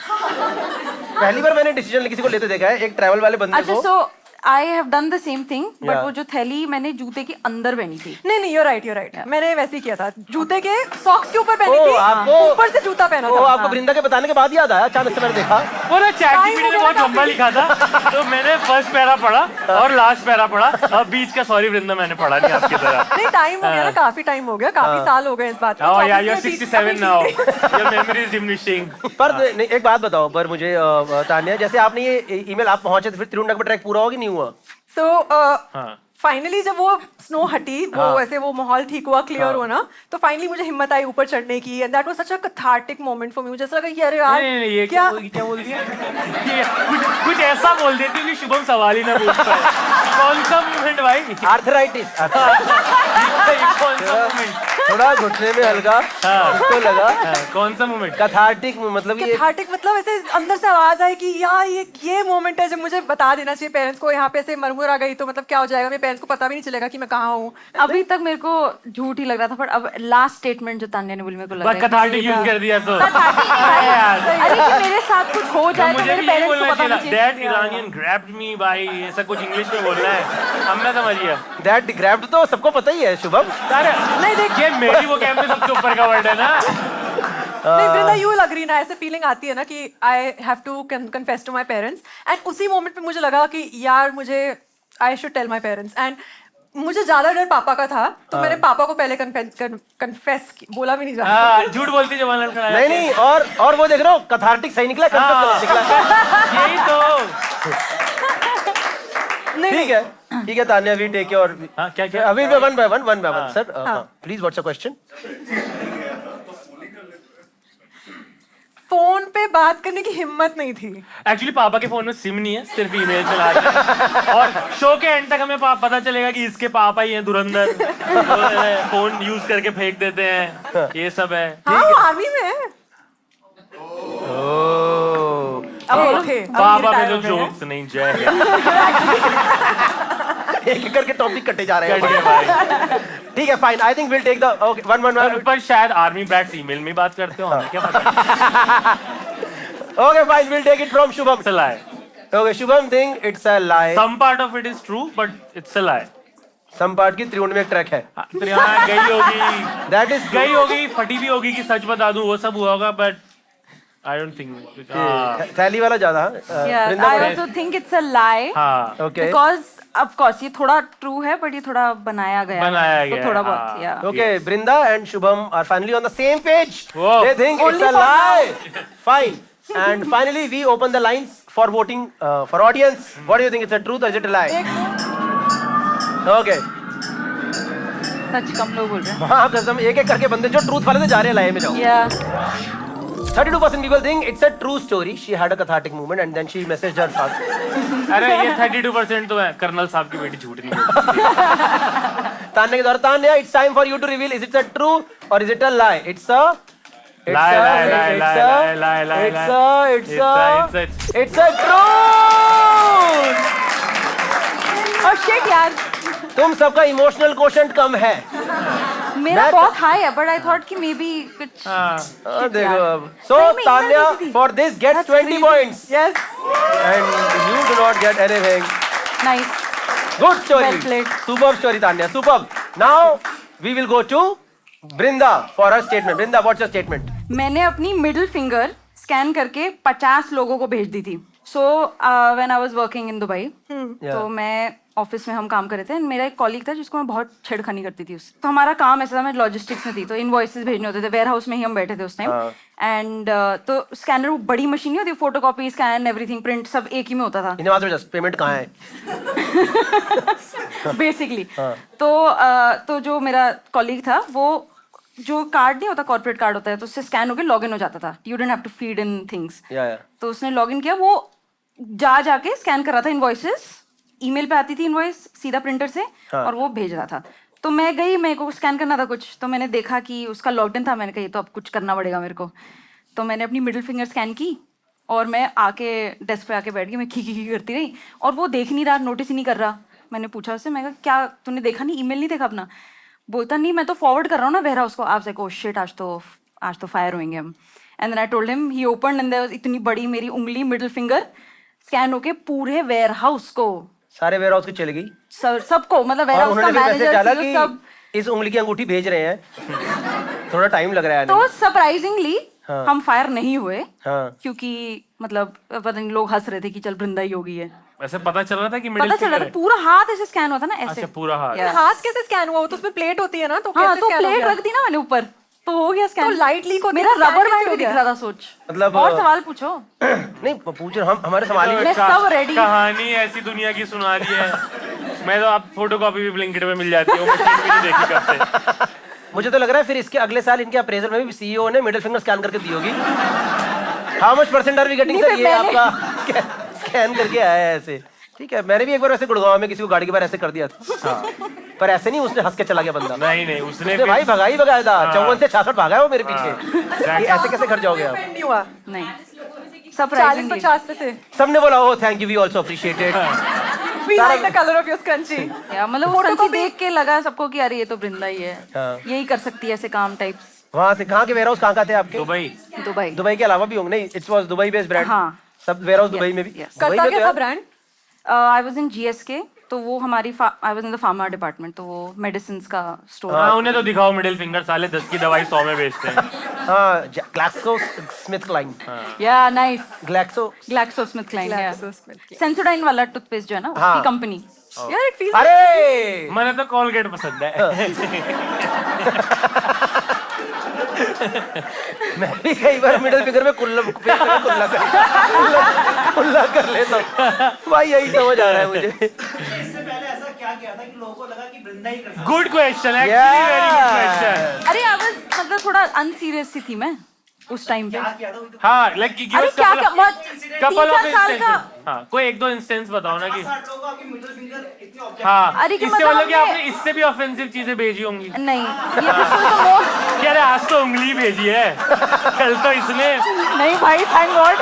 D: पहली बार मैंने डिसीजन किसी को लेते देखा है, एक ट्रैवल वाले बंदे
B: अच्छा
D: को।
B: So I have done the same thing, but
D: Yeah.
B: वो जो थैली मैंने जूते के अंदर पहनी थी।
C: नहीं you're right। मैंने वैसे ही किया था, जूते के सॉक्स के ऊपर पहनी
D: ओ,
C: थी,
D: आपको-
C: ऊपर से जूता पहना
D: वो
C: था।
D: आपको वृंदा के बताने के बाद याद आया, अचानक से मैंने देखा।
A: वो ना चैट
C: Time
A: जीपीटी
C: हो
A: ने
C: गया
A: बहुत
C: ना
A: लंबा
C: काफी।
A: लिखा था, तो मैंने फर्स्ट पैरा पढ़ा और लास्ट पैरा पढ़ा। अब बीच का सॉरी वृंदा मैंने पढ़ा नहीं आपकी तरह।
C: नहीं टाइम हो गया ना, काफी टाइम हो गया, काफी साल हो गए इस बात को।
A: Oh
C: तो
A: yeah,
C: obviously
A: you're
C: अभी-
A: 67
C: अभी
A: now.
C: ठीक है।
A: Your memory is diminishing.
D: पर नहीं, एक बात बताओ पर मुझे तानिया, जैसे आपने ये ईमेल आप पहुंचे थे, फिर तिरुवनंतपुरम ट्रैक पूरा हुआ कि नहीं हुआ?
A: हाँ।
C: फाइनली जब वो स्नो हटी, वो ऐसे वो माहौल ठीक हुआ, क्लियर हुआ ना, तो फाइनली मुझे हिम्मत आई ऊपर चढ़ने की, and that was such a cathartic moment for me. मुझे ऐसा लगा कि अरे यार
A: नहीं, ये क्या बोल दिया? ये कुछ ऐसा बोल देती हूँ कि शुभम सवाल ही ना पूछ पाए। कौन सा मूवमेंट भाई?
D: आर्थराइटिस।
A: कौन सा मूवमेंट?
D: थोड़ा घुटने में हल्का उसको लगा।
A: कौन सा मूवमेंट?
D: कैथार्टिक मतलब ये
C: कैथार्टिक मतलब ऐसे अंदर से आवाज आई कि यार ये मोमेंट है जब मुझे बता देना चाहिए पेरेंट्स को। यहाँ पे ऐसे मरमुर आ गई तो मतलब क्या हो जाएगा, मेरे पेरेंट्स को पता भी नहीं चलेगा कि मैं कहाँ हूँ।
B: अभी तक मेरे को झूठ ही लग रहा था, पर अब लास्ट स्टेटमेंट जो तान्या ने बोली मेरे को लग रहा है कि
A: कैथार्टिक
B: सही
A: यूज
B: था।
A: कर दिया तो।
B: कैथार्टिक भाई, अरे कि मेरे साथ कुछ हो जाए तो
A: मुझे
B: मेरे
A: भी यही
B: पेरेंट्स
A: बोलना
B: को पता
A: चाहिए।
B: नहीं
A: That
B: चाहिए।
A: Iranian grabbed me भाई, ऐसा कुछ इंग्लिश में बोलना है। अब मैं समझ गया।
D: दैट ग्रैब्ड तो सबको पता ही है शुभम।
A: अरे नहीं देखिए, मेरी वो कैंप में सबसे ऊपर का वर्ड है ना।
C: नहीं वृंदा, यू लग रही ना, ऐसे फीलिंग आती है ना कि I have to confess to my parents, and उसी मोमेंट पे मुझे लगा कि यार मुझे I should tell my parents. And मुझे ज्यादा डर पापा का था, तो मैंने पापा को पहले कन्फेस बोला भी नहीं जा रहा।
A: हाँ, झूठ बोलती जवान लड़का है।
D: नहीं और वो देख रहे हो, कैथार्टिक सही निकला, confess गलत निकला।
A: यही तो।
D: ठीक है तानिया, वी टेक योर।
A: हाँ, क्या?
D: अभी one by one sir, please what's your question?
C: Phone पे बात करने की हिम्मत नहीं थी।
A: एक्चुअली पापा के फोन में सिम नहीं है, सिर्फ ईमेल चला रहे हैं। और शो के एंड तक हमें पता चलेगा कि इसके पापा ही हैं धुरंधर, फोन यूज करके फेंक देते हैं, ये सब है।
C: हाँ वो आर्मी में है। अब वो थे, अब
A: पापा पे
C: retire
A: तो
C: हो गए हैं।
A: जोक्स नहीं, जय है।
D: एक एक करके टॉपिक कटे जा रहे
A: कट गए
D: हैं।
A: भाई।
D: ठीक है fine, I think will take the okay one
A: पर शायद आर्मी ब्रैट्स ईमेल में बात करते हो, हमें क्या पता।
D: Okay fine, will take it from Shubham.
A: चला है।
D: Okay Shubham think it's a lie.
A: Some part of it is true, but it's a lie.
D: Some part की त्रिउंड में एक ट्रैक है,
A: तो यहाँ गई होगी,
D: दैट इज
A: गई होगी, फटी भी होगी कि सच बता दूं, वो सब हुआ होगा, but I don't think.
D: थैली वाला ज्यादा।
B: Yeah,
D: वृंदा
B: I
D: बोले-
B: also think it's a lie.
A: हाँ,
D: Okay.
B: Because of course ये थोड़ा ट्रू है, बट ये थोड़ा बनाया गया
A: बनाया
B: तो
A: गया है,
B: थोड़ा
A: हाँ।
B: बहुत yeah.
D: Okay, Brinda and Shubham are finally on the same page.
A: Whoa.
D: They think
C: Only
D: it's a
C: for
D: lie. Fine. And finally, we open the lines for voting for audience. What do you think? It's a truth or is it a lie? Okay.
B: सच कम लोग बोल रहे हैं।
D: हाँ कसम, एक एक करके बंदे जो ट्रूथ वाले थे जा रहे हैं लाई में जाओ।
B: Yeah.
D: 32% people think it's a true story. She had a cathartic moment and then she messaged her father.
A: अरे ये 32% तो है, कर्नल साहब की बेटी झूठ नहीं बोलती।
D: तान्या के द्वारा, Tanya, it's time for you to reveal is it a true or is it a lie? It's a It's a truth.
B: और शिट यार,
D: तुम सबका इमोशनल कोशेंट कम है।
B: मेरा बहुत हाई है, बट आई थॉट कि मे बी कुछ
D: देखो अब so
B: नहीं, मैं
D: Tanya
B: email भेजी थी।
D: for this gets 20 points
C: Yes.
D: and you do not get anything.
B: Nice.
D: Good story.
B: Well played.
D: Superb story, Tanya. Superb. Now we will go to Brinda for her statement. Brinda, what's your statement?
B: मैंने अपनी मिडिल फिंगर स्कैन करके 50 लोगों को भेज दी थी। So when I was working in Dubai, तो मैं ऑफिस में हम काम कर रहे थे, मेरा एक कॉलीग था जिसको मैं बहुत छेड़खानी करती थी उससे। तो हमारा काम ऐसा था, मैं लॉजिस्टिक्स में थी, तो इनवॉइसेस भेजने होते थे, वेयर हाउस में ही हम बैठे थे उस टाइम। एंड तो स्कैनर वो बड़ी मशीन नहीं होती, फोटोकॉपी, स्कैन, एवरीथिंग, प्रिंट सब एक ही में होता था
D: इन्हें जस्ट पेमेंट कहाँ है?
B: बेसिकली। तो जो मेरा कॉलीग था, वो जो कार्ड नहीं होता, कॉर्पोरेट कार्ड होता है, तो उससे स्कैन होकर लॉग इन हो जाता था। You don't have to feed in things. तो उसने लॉग इन किया, वो जाके स्कैन कर रहा था इनवॉइसेस, ईमेल पे आती थी इनवॉइस सीधा प्रिंटर से, और वो भेज रहा था। तो मैं गई, मेरे को स्कैन करना था कुछ, तो मैंने देखा कि उसका लॉकडाउन था, मैंने कहा ये तो अब कुछ करना पड़ेगा मेरे को। तो मैंने अपनी मिडिल फिंगर स्कैन की और मैं आके डेस्क पे आके बैठ गई, मैं खी करती रही, और वो देख नहीं रहा, नोटिस ही नहीं कर रहा। मैंने पूछा उससे, मैं कहा क्या तूने देखा नहीं, ईमेल नहीं देखा अपना? बोलता नहीं, मैं तो फॉरवर्ड कर रहा हूँ ना वेयर हाउस को। आप से, शिट, आज तो फायर होंगे हम। And then I told him, he open and there was इतनी बड़ी मेरी उंगली, मिडिल फिंगर स्कैन होके पूरे वेयर हाउस को,
D: सारे वेयर हाउस की चली गई
B: सबको, मतलब वेयर
D: और
B: हाउस का
D: उन्होंने फिर मैसेज डाला
B: मैनेजर सब।
D: कि इस उंगली की अंगूठी भेज रहे हैं, थोड़ा टाइम लग रहा है।
B: तो सरप्राइजिंगली हम फायर नहीं हुए,
D: हाँ।
B: क्योंकि मतलब पता नहीं, लोग हंस रहे थे कि चल बृंदा ही होगी है।
A: वैसे पता चल रहा था कि
B: पता
A: मिडिल
B: चल रहा था, पूरा हाथ ऐसे स्कैन हुआ था ना, ऐसे।
A: अच्छा, पूरा हाथ।
B: Yeah.
C: हाथ कैसे स्कैन हुआ? वो तो उसमें प्लेट होती है ना, तो
B: हाँ,
C: कैसे
B: तो
C: स्कैन हो
B: प्लेट
C: गया?
B: रख दी ना मैंने ऊपर, तो हो गया स्कैन।
C: तो लाइट लीक होती है,
B: मेरा
C: तो scan
B: रबर
C: कैसे
B: बैंड
C: हो
B: दिख
C: गया?
B: रहा था, सोच।
D: मतलब
B: और सवाल पूछो।
D: नहीं पूछ रहे, हम हमारे सवाल ही
B: मैं सब रेडी।
A: कहानी ऐसी दुनिया की सुना दी है। मैं तो आप फोटोकॉपी भी ब्लिंकिट में मिल जाती है, वो मशीन भी नहीं देखी कब से।
D: मुझे तो लग रहा है फिर इसके अगले साल इनके अप्रेजल में भी सीईओ ने मिडिल फिंगर स्कैन करके दी होगी। How much percent are we getting sir? ये आपका स्कैन करके आया है ऐसे। ठीक है, मैंने भी एक बार वैसे गुड़गांव में किसी को गाड़ी के बाहर ऐसे कर दिया था। पर ऐसे नहीं, उसने हंस के चला गया बंदा।
A: नहीं, उसने
D: भाई भगाया था, 54 से 66 भागा है वो मेरे पीछे। कि ऐसे कैसे घर जाओगे आप?
C: नहीं हुआ।
B: नहीं,
C: 40-50 में से।
D: सबने बोला oh thank you, we also appreciate it.
C: We like the color of your scrunchie.
B: या मतलब वो फोटो देख के लगा सबको कि अरे ये तो बृंदा ही है,
D: हाँ।
B: यही कर सकती है ऐसे काम टाइप्स।
D: वहाँ से कहाँ के वेयर हाउस कहाँ थे आपके?
A: दुबई।
B: दुबई
D: के अलावा भी होंगे? नहीं, it was Dubai based brand.
B: हाँ।
D: सब वेयर हाउस दुबई में भी।
C: करता क्या था brand?
B: I was in GSK, तो वो हमारी I was in the pharma department, तो वो मेडिसिन्स का स्टोर।
A: हाँ, उन्हें तो दिखाओ मिडिल फिंगर, साले 10 की दवाई 100 में बेचते हैं।
D: हाँ, ग्लैक्सोस्मिथक्लाइन।
B: या नाइस,
D: ग्लैक्सोस्मिथक्लाइन।
B: ग्लैक्सोस्मिथक्लाइन, सेंसोडाइन वाला टूथपेस्ट जो है ना,
D: हाँ।
B: उसकी कंपनी।
C: यार इट फील्स
D: अरे
A: मैंने तो कोलगेट पसंद है।
D: मैं भी कई बार मिडिल फिंगर में कुल्ला कर लेता हूँ भाई, यही समझ आ रहा है मुझे।
F: इससे पहले ऐसा क्या किया था कि लोगों को लगा कि बृंदा ही कर सकती है?
A: Good question, actually very good question.
B: अरे आई वाज मतलब थोड़ा अनसीरियस सी थी मैं उस टाइम पे।
F: क्या किया था?
A: हाँ, लाइक
B: अरे क्या क्या
A: कपल ऑफ
B: 3-4 साल का।
A: हाँ, कोई 1-2 इंस्टेंस बताओ ना कि
F: 60 लोगों की मिडिल फिंगर इतनी ऑब्जेक्ट।
A: हाँ,
B: अरे कि
A: इससे
B: मतलब
A: मतलब कि
B: हमने-
A: आपने इससे भी ऑफेंसिव चीजें भेजी होंगी।
B: नहीं, ये तो मोस्ट,
A: क्या रे, आज तो उंगली भेजी है, कल तो इसने।
B: नहीं भाई, थैंक गॉड।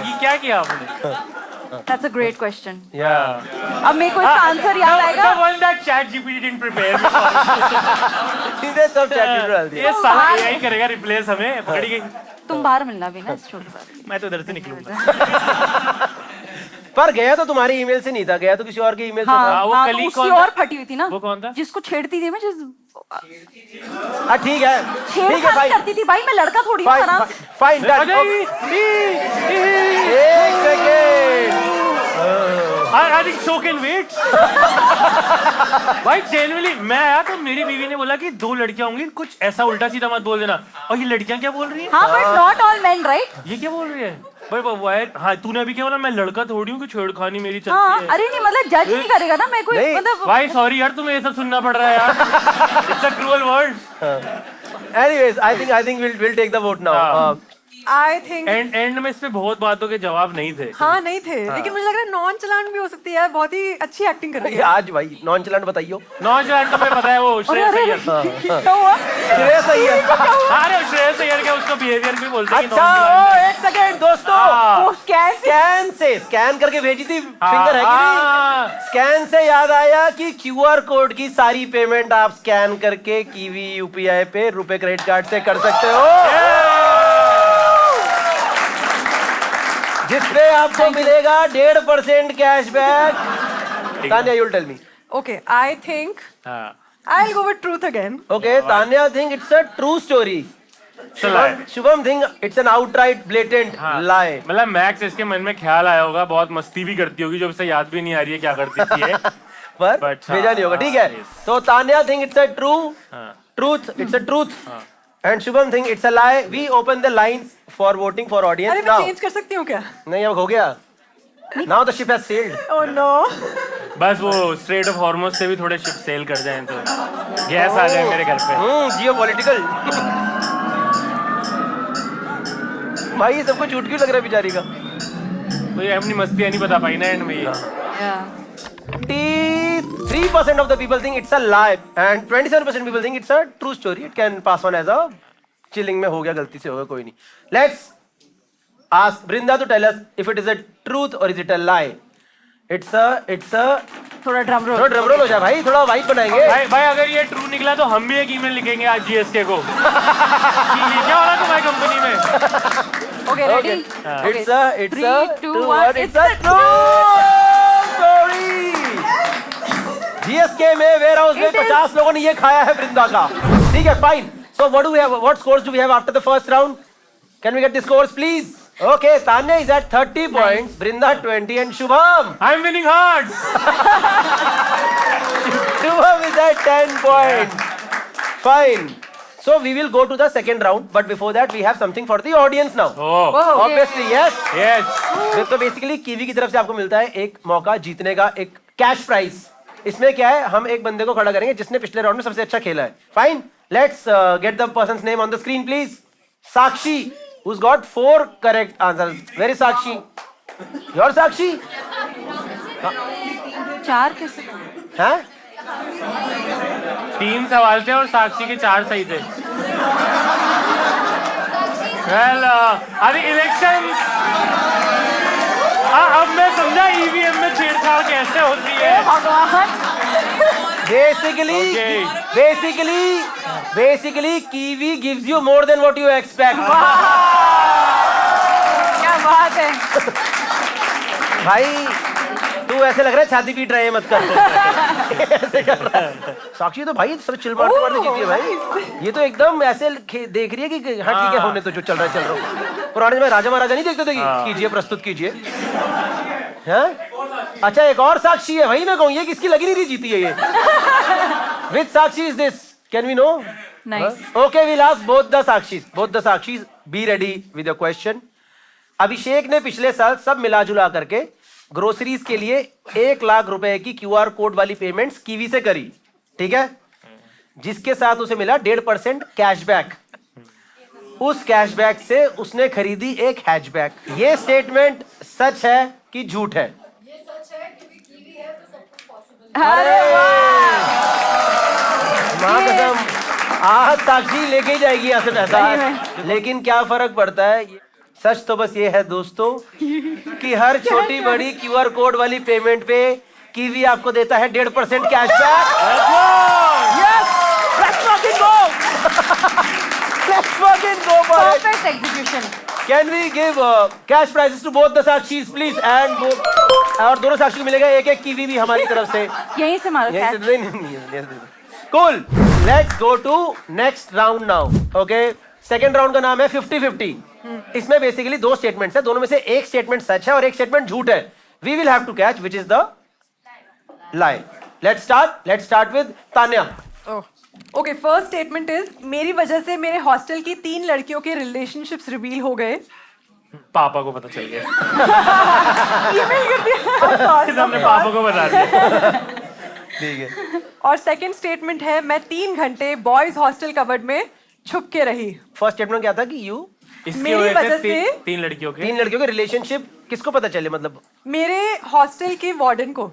A: ये क्या किया आपने?
B: That's a great question.
A: या
B: अब मेरे को इसका आंसर याद आएगा।
A: The one that ChatGPT didn't prepare me for.
D: सीधे सब चैट में डाल दिया।
A: ये साला AI करेगा रिप्लेस हमें, पकड़ी गई।
B: तुम बाहर मिलना भी ना इस शो के बाद।
A: मैं तो इधर से निकलूंगा।
D: पर गया तो तुम्हारी ईमेल से नहीं था, गया तो किसी और की ईमेल से था।
B: हाँ,
A: वो
B: हाँ,
A: कली
B: तो उसकी
A: कौन था?
B: और फटी हुई थी ना।
A: वो कौन था?
B: जिसको छेड़ती थी मैं,
D: हाँ ठीक है, ठीक है
B: छेड़खानी
D: भाई,
B: करती थी भाई, मैं लड़का थोड़ी हूँ, आराम से।
D: Fine done. एक second,
A: I think so can wait. भाई जेन्युइनली मैं आया तो मेरी बीवी ने बोला कि 2 लड़कियां होंगी, कुछ ऐसा उल्टा सीधा मत बोल देना। और ये लड़कियां क्या बोल रही हैं?
B: हाँ, but not all main, right?
A: ये क्या बोल रही है? भाई हाँ, तूने अभी क्या बोला? मैं लड़का थोड़ी हूँ कि छेड़खानी मेरी चलती
B: हाँ,
A: है।
B: अरे नहीं मतलब जज नहीं करेगा ना मैं कोई,
D: नहीं,
B: मतलब
A: भाई सॉरी यार, तुम्हें ये सब सुनना पड़ रहा है यार। It's a cruel word.
D: Anyways I think we'll take the vote now.
A: हाँ।
C: आई थिंक
A: एंड में इस पे बहुत बातों के जवाब नहीं थे।
C: हाँ नहीं थे, लेकिन मुझे लग रहा है नॉन चलान भी हो सकती है। बहुत ही अच्छी एक्टिंग कर रही है।
D: आज भाई नॉन चलान बताइयो।
A: नॉन चलान तो मुझे पता है, वो श्रेयस अय्यर।
B: क्या हुआ?
D: श्रेयस अय्यर।
A: अरे श्रेयस अय्यर के उसको उसको बिहेवियर भी बोलते हैं कि
D: अच्छा
A: non-blind है।
D: एक सेकेंड दोस्तों,
A: हाँ।
B: वो स्कैन
D: स्कैन से स्कैन करके भेजी थी फिंगर है कि
A: हाँ।
D: नहीं? स्कैन से याद आया कि क्यूआर कोड की सारी पेमेंट आप स्कैन करके कीवी यूपीआई पे रुपए क्रेडिट कार्ड से कर सकते हो, जिसमें आपको मिलेगा 1.5% cashback. Tanya, you'll tell me.
C: Okay, I think
A: हाँ।
C: I'll go with truth again.
D: Okay, Tanya think it's a true story.
A: चला है।
D: Shubham think it's an outright blatant
A: हाँ।
D: lie.
A: मतलब मैक्स इसके मन में ख्याल आया होगा, बहुत मस्ती भी करती होगी जो उसे याद भी नहीं आ रही है क्या करती थी ये।
D: पर
A: But
D: भेजा नहीं होगा, ठीक है?
A: yes.
D: तो Tanya think it's a true
A: हाँ।
D: truth, it's a truth. And Shubham think it's a lie. We open the lines for voting for audience
C: अरे मैं
D: now.
C: चेंज कर सकती हूँ क्या?
D: नहीं, अब हो गया. Now the ship has sailed.
C: Oh no.
A: बस वो स्ट्रेट ऑफ हॉर्मोज से भी थोड़े शिप सेल कर जाएं तो गैस आ जाए मेरे घर पे।
D: जियोपॉलिटिकल. भाई ये सबको झूठ क्यों लग रहा है बेचारी का?
A: तो ये अपनी मस्ती नहीं बता पाई ना एंड में ये।
D: 3% of the people think it's a lie and 27% people think it's a true story. It can pass on as a chilling में हो गया, गलती से हो गया, कोई नहीं. Let's ask Brinda to tell us if it is a truth or is it a lie. It's a
B: थोड़ा ड्रम रोल।
D: थोड़ा ड्रम रोल हो जाए भाई, थोड़ा वाइब बनाएंगे.
A: भाई अगर ये ट्रू निकला तो हम भी एक ईमेल लिखेंगे आज जीएसके को कि ये क्या हो रहा है तुम्हारी कंपनी में।
B: Okay, ready?
D: It's a
B: 3, 2,
D: true
B: 1.
D: it's a true story. GSK में वेयर हाउस में 50 लोगों ने ये खाया है वृंदा का. ठीक है, fine. So what scores do we have after the first round? Can we get the scores please? Okay, Tanya is at 30 points, Brinda 20 and Shubham.
A: I'm winning hard.
D: Shubham is at 10 points. Fine. So we will go to the second round, but before that we have something for the audience now.
A: Oh,
D: Obviously, yes.
A: yes.
D: तो बेसिकली कीवी की तरफ से आपको मिलता है एक मौका जीतने का, एक कैश प्राइज. इसमें क्या है, हम एक बंदे को खड़ा करेंगे जिसने पिछले राउंड में सबसे अच्छा खेला है. Fine, let's get the persons name on the screen please. Sakshi, who's got 4 correct answers. Where is Sakshi? Your Sakshi?
B: 4 कैसे?
D: हैं?
A: 3 सवाल थे और साक्षी के 4 सही थे। Well, अरे इलेक्शंस अब मैं समझा ईवीएम में छेड़छाड़ कैसे होती है।
D: Basically, Kiwi gives you more than what you expect.
B: क्या बात है?
D: भाई तू ऐसे लग रहा है छाती पीट रहे हैं, मत कर. ऐसे कर रहा है. साक्षी तो भाई सब चिल मारते मारते जीती है भाई. ये तो एकदम ऐसे देख रही है कि हाँ ठीक है, होने तो जो चल रहा है चल रहा है. पुराने में राजा महाराजा नहीं देखते थे कि कीजिए प्रस्तुत कीजिए. हैं? अच्छा एक और साक्षी है, वही मैं कहूँ ये किसकी लगी नहीं रही जीती है ये. Which Sakshi is this? Can we know?
B: Nice.
D: Okay, we'll ask both the Sakshis. Both the Sakshis, be ready with your question. अभिषेक ने पिछले साल सब मिला जुला करके ग्रोसरीज के लिए 1 लाख रुपए की क्यूआर कोड वाली पेमेंट्स कीवी से करी, ठीक है, जिसके साथ उसे मिला 1.5% कैशबैक. उस कैशबैक से उसने खरीदी एक हैचबैक. ये स्टेटमेंट सच है कि झूठ है?
B: अरे
D: माँ कसम, आज साक्षी लेके ही जाएगी यहाँ से पैसा. लेकिन क्या फर्क पड़ता है, सच तो बस ये है दोस्तों कि हर छोटी बड़ी क्यूआर कोड वाली पेमेंट पे कीवी आपको देता है 1.5% cashback. Yes, let's fucking go. Let's fucking go for it.
B: Perfect execution.
D: Can we give cash prizes to both the Sakshis, please? And और दोनों साक्षी को मिलेगा एक कीवी भी हमारी तरफ से.
B: यहीं से मारो
D: यहीं से
B: कैच.
D: नहीं. Cool. Let's go to next round now. Okay. Second round का नाम है 50-50. इसमें बेसिकली 2 स्टेटमेंट्स है, दोनों में से एक स्टेटमेंट सच है और एक स्टेटमेंट झूठ है. We will have to catch which is the lie. Let's start with Tanya.
C: Okay, first statement is मेरी वजह से मेरे हॉस्टल की 3 लड़कियों के रिलेशनशिप्स रिवील हो गए.
A: पापा को पता चल गया।
C: ईमेल कर दिया.
A: हमने पापा को बता दिया।
D: ठीक है.
C: और सेकंड स्टेटमेंट है मैं 3 घंटे बॉयज हॉस्टल कबर्ड में छुप के रही.
D: फर्स्ट स्टेटमेंट क्या था कि यू
A: इसकी
C: मेरी
A: वजह
C: वजह
A: से
C: से
A: 3 लड़कियों के
D: 3 लड़कियों के रिलेशनशिप किसको पता चले, मतलब
C: मेरे हॉस्टल के वार्डन को.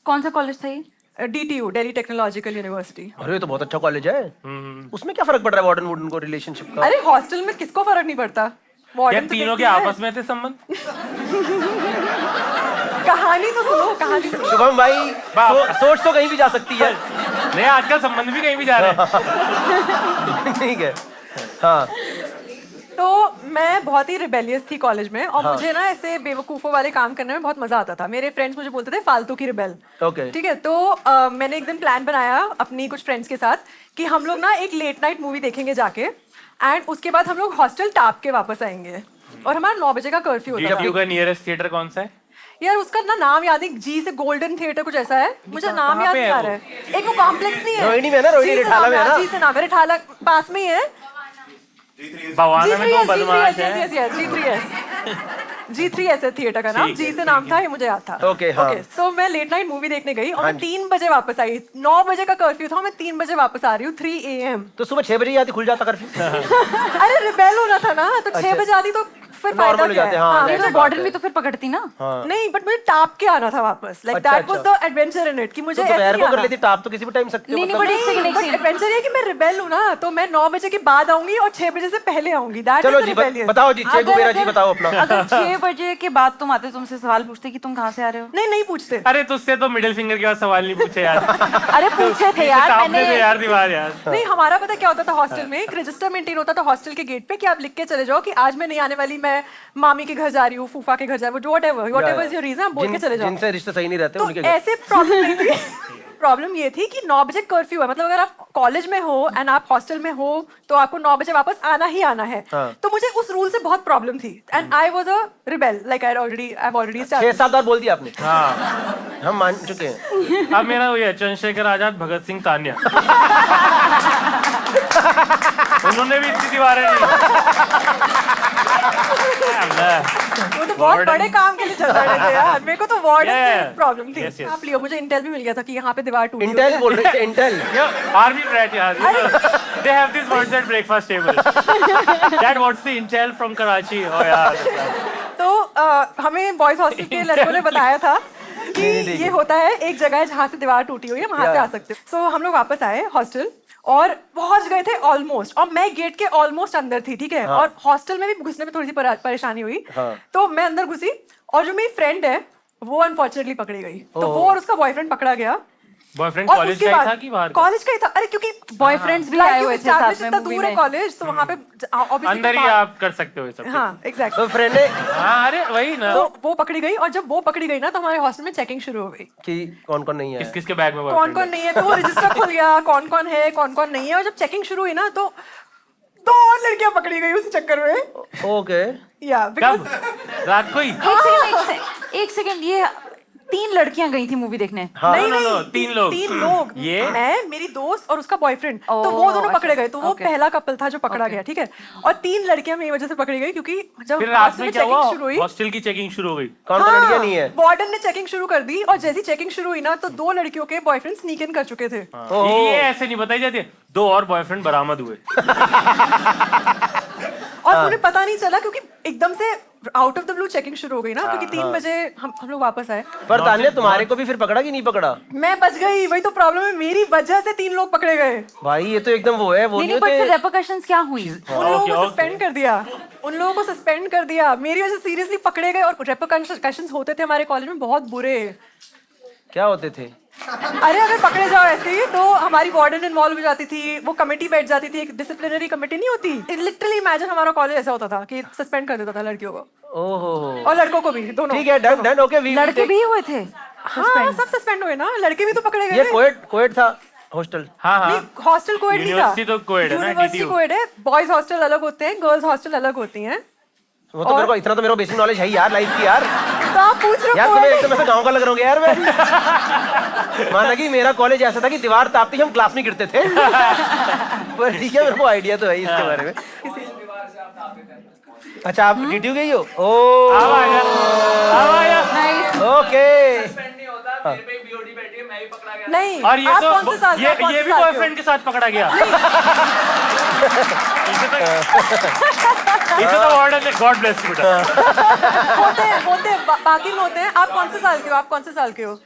B: कौन सा कॉलेज था ये?
C: DTU, Delhi technological university.
D: अरे ये तो बहुत अच्छा कॉलेज है। उसमें क्या फर्क पड़ रहा है वार्डन वुडन को रिलेशनशिप का?
C: अरे हॉस्टल में किसको फर्क नहीं पड़ता,
A: क्या
C: वार्डन तो
A: तीनों के
C: देखती है।
A: आपस में थे संबंध?
C: कहानी तो सुनो, कहानी सुनो।
D: शुभम भाई सोच तो कहीं भी जा सकती है।
A: नहीं, आजकल संबंध भी कहीं भी जा रहे हैं।
D: ठीक है। हाँ
C: तो मैं बहुत ही रिबेलियस थी कॉलेज में, और मुझे ना ऐसे बेवकूफ़ों वाले काम करने में बहुत मजा आता था। मेरे फ्रेंड्स मुझे बोलते थे फालतू की रिबेल।
D: ओके।
C: ठीक है, तो मैंने एक दिन प्लान बनाया अपनी कुछ फ्रेंड्स के साथ कि हम लोग ना एक लेट नाइट मूवी देखेंगे जाके, एंड उसके बाद हम लोग हॉस्टल टाप के वापस आएंगे, और हमारा 9 बजे का कर्फ्यू होता
A: GW
C: था।
A: का नियरेस्ट थिएटर कौन सा है?
C: यार उसका ना नाम याद नहीं, जी से गोल्डन थिएटर कुछ ऐसा है, मुझे नाम याद
A: पे
C: नहीं
A: है
C: आ
A: वो?
C: रहा है। एक वो कॉम्प्लेक्स नहीं है,
D: रोहिणी में है ना, रोहिणी
C: जी से
D: रिठाला में है
C: नाम
D: ना?
C: जी से नाम है, रिठाला पास में ही है।
A: बवाना में तो
C: G3S,
A: बदमाश
C: G3S,
A: है।
C: yes, yes, G3S। G3S है थिएटर का नाम,
A: ठीक है,
C: जी से नाम था, ये मुझे याद था।
D: Okay, हाँ।
C: सो मैं लेट नाइट मूवी देखने गई, और
D: हाँ
C: मैं
D: जी।
C: 3 बजे वापस आई। 9 बजे का कर्फ्यू था, मैं 3 बजे वापस आ रही हूँ, 3 AM।
D: तो सुबह 6 बजे ही आती, खुल जाता कर्फ्यू।
C: अरे रिबेल होना था ना, तो 6 बजे आती तो फिर
D: Normal
C: फायदा
D: हो
C: क्या
D: जाते
C: है?
D: हैं, हाँ,
C: हाँ,
B: नहीं
D: ऐसी
B: तो
D: बात
B: वार्डन
D: है।
B: भी तो फिर पकड़ती ना।
C: नहीं, बट मुझे टाप के आना था वापस, लाइक
D: अच्छा,
C: that was the adventure in it, कि मुझे
D: तो
C: ऐसे
D: दोपहर
C: नहीं
D: को कर
C: आना।
D: लेती टाप, तो किसी भी टाइम सकते हो
B: नहीं, नहीं,
D: मतलब।
B: बट एक सेकंड, एक
C: बट
B: सेकंड।
C: एडवेंचर ये है कि मैं रिबेल हूँ ना, तो मैं 9 बजे के बाद आऊंगी और 6 बजे से पहले आऊंगी। दैट
D: चलो
C: इज
D: जी
C: रिबेलियस।
D: बताओ जी, चे गुबेरा जी बताओ अपना।
B: अगर 6 बजे के बाद तुम आते, तुमसे सवाल पूछते कि तुम कहाँ से आ रहे हो?
C: नहीं, नहीं पूछते।
A: अरे तुझसे तो मिडिल फिंगर के बाद सवाल नहीं पूछे यार।
B: अरे पूछे थे यार,
A: सामने से
B: मैंने।
A: यार दीवार यार।
C: नहीं, हमारा पता क्या होता था हॉस्टल में, एक रजिस्टर मेंटेन होता था हॉस्टल के गेट पे कि आप लिख के चले जाओ कि आज मैं नहीं आने वाली, मैं मामी के घर जा रही हूँ, फूफा के घर जा रही हूँ, व्हाटएवर इज योर रीजन, आप बोल के चले जाओ।
D: जिनसे रिश्ते सही नहीं रहते
C: तो
D: उनके घर।
C: ऐसे प्रॉब्लम नहीं थी। प्रॉब्लम ये थी कि 9 बजे कर्फ्यू है, मतलब अगर आप कॉलेज में हो एंड आप हॉस्टल में हो तो आपको 9 बजे वापस आना ही आना है।
D: हाँ।
C: तो मुझे उस रूल से बहुत प्रॉब्लम थी, and I was a rebel, like I already
D: 6
C: started.
D: 7 बार बोल दिया आपने।
A: हाँ,
D: हम मान चुके हैं।
A: अब मेरा वही है, चंद्रशेखर आजाद, भगत सिंह, तान्या। उन्होंने भी इतनी दीवारें
C: वो तो बहुत बड़े काम के लिए चल रहे थे यार, मेरे को तो वार्डन से
A: Yeah.
C: प्रॉब्लम थी।
A: Yes, yes.
C: आप लियो, मुझे इंटेल भी मिल गया था कि यहाँ पे दीवार टूटी हुई
D: इंटेल
C: है।
D: बोल रहे थे, इंटेल।
A: आर्मी ब्रैट यार। They have these words at breakfast table. Dad, what's the intel from Karachi? Oh यार।
C: तो हमें बॉयज हॉस्टल के लड़कों ने बताया था कि ये होता है, एक जगह है जहाँ से दीवार टूटी हुई है, वहां से आ सकते हो। सो हम लोग वापस आए हॉस्टल और पहुंच गए थे ऑलमोस्ट, और मैं गेट के ऑलमोस्ट अंदर थी, ठीक है। और हॉस्टल में भी घुसने में थोड़ी सी परेशानी हुई। तो मैं अंदर घुसी, और जो मेरी फ्रेंड है वो अनफॉर्चुनेटली पकड़ी गई। तो वो और उसका बॉयफ्रेंड पकड़ा गया।
A: बॉयफ्रेंड
C: और
A: कॉलेज
C: उसके
A: का ही
C: बाद
A: था कि बाहर का?
C: कॉलेज का ही था। अरे क्योंकि
B: बॉयफ्रेंड्स भी
C: like
B: आए
C: you
B: हुए थे
C: established
B: साथ में
C: इतना
B: मूवी
C: दूर है
B: में।
C: कॉलेज, तो वहां पे obviously
A: अंदर ही
C: बाहर-
A: आप कर सकते हो ये सब।
C: हाँ, एग्जैक्टली।
D: तो फ्रेंड ने
A: हाँ, अरे वही ना।
C: तो वो पकड़ी गई, और जब वो पकड़ी गई ना तो हमारे हॉस्टल में चेकिंग शुरू हो गई।
D: कि कौन कौन नहीं है।
A: किस किस के बैग में
C: कौन
A: boyfriend
C: कौन नहीं है, तो वो रजिस्टर खुल गया, कौन कौन है कौन कौन नहीं है। और जब चेकिंग शुरू हुई ना तो 2 और लड़कियां पकड़ी गई उसी चक्कर में।
D: ओके।
C: या
A: है?
C: बिकॉज
A: कब? रात को ही?
B: एक सेकंड, ये 3 लड़कियां गई थी मूवी देखने।
C: नहीं
A: no,
C: नहीं,
A: no, 3 लोग।
C: 3 लोग,
A: ये?
C: मैं, मेरी दोस्त और उसका बॉयफ्रेंड। तो वो दोनों
B: अच्छा,
C: पकड़े गए। तो वो
B: okay.
C: पहला कपल था जो पकड़ा गया, ठीक है। और 3 लड़कियां मेरी वजह से पकड़ी गई, क्योंकि जब
A: फिर रात
C: हॉस्टल
A: में
C: में
A: क्या
C: चेकिंग
A: हुआ?
C: शुरू हुई,
A: हॉस्टल की चेकिंग शुरू हो गई।
D: कौन कौन लड़कियां नहीं है।
C: वार्डन ने चेकिंग शुरू कर दी, और जैसी चेकिंग शुरू हुई ना तो 2 लड़कियों के बॉयफ्रेंड स्नीक इन कर चुके थे।
A: ये ऐसे नहीं बताई जाती है। 2 और बॉयफ्रेंड बरामद हुए।
C: और उन्हें पता नहीं चला, क्योंकि एकदम से out of the blue checking शुरू हो गई ना, क्योंकि 3 बजे हम लोग वापस आए।
D: पर तान्या तुम्हारे को भी फिर पकड़ा कि नहीं पकड़ा?
C: मैं बच गई, वही तो प्रॉब्लम है, मेरी वजह से 3 लोग पकड़े गए।
D: भाई ये तो एकदम वो है, वो
B: नहीं
D: नहीं
B: नहीं, बट फिर
D: होते।
B: रेपरकशंस क्या हुई?
C: उन लोगों को
A: okay.
C: सस्पेंड कर दिया, उन लोगों को सस्पेंड कर दिया। मेरी वजह से सीरियसली पकड़े गए, और रेपरकशंस होते थे हमारे कॉलेज में बहुत बुरे।
D: क्या होते थे?
C: अरे अगर पकड़े जाओ ऐसे ही तो हमारी वार्डन इन्वॉल्व हो जाती थी, वो कमेटी बैठ जाती थी, एक डिसिप्लिनरी कमेटी नहीं होती। लिटरली इमेजिन, हमारा कॉलेज ऐसा होता था कि सस्पेंड कर देता था लड़कियों को
D: ओहो।
C: और लड़कों को भी, दोनों।
D: ठीक है, डन डन, ओके।
B: लड़के भी हुए थे?
C: हाँ, सब सस्पेंड हुए ना, लड़के भी तो पकड़े गए
D: ये
C: थे।
D: कोएड था हॉस्टल।
A: हाँ हाँ।
C: नहीं, हॉस्टल कोएड नहीं था।
A: यूनिवर्सिटी तो कोएड है ना,
C: यूनिवर्सिटी
A: DTU।
C: कोएड है। बॉयज हॉस्टल अलग होते हैं, गर्ल्स हॉस्टल अलग होती हैं।
D: वो तो मेरे को इतना तो मेरा बेसिक नॉलेज है ही यार, लाइफ की यार।
C: तो आप पूछ रहे
D: यार
C: हो
D: तुम्हें
C: कोएड?
D: एकदम ऐसे गांव का लग रहा होगा यार मैं। माना कि मेरा कॉलेज ऐसा था कि दीवार तापती हम क्लास में गिरते थे। पर ठीक है, मेरे को आइडिया तो है ही इसके बारे में। अच्छा, आप DTU गई हो? ओ
A: अब आया, अब आया।
D: ओके।
C: नहीं,
A: और ये
C: आप
A: तो
C: कौन से साल के हो? कौन
A: ये
C: से
A: भी
C: साल के हो?
A: बॉयफ्रेंड के साथ पकड़ा गया। इसे तो वार्डन ने गॉड ब्लेस
C: होते हैं, बाकी में होते हैं। आप कौन से साल के हो? आप कौन से साल के हो?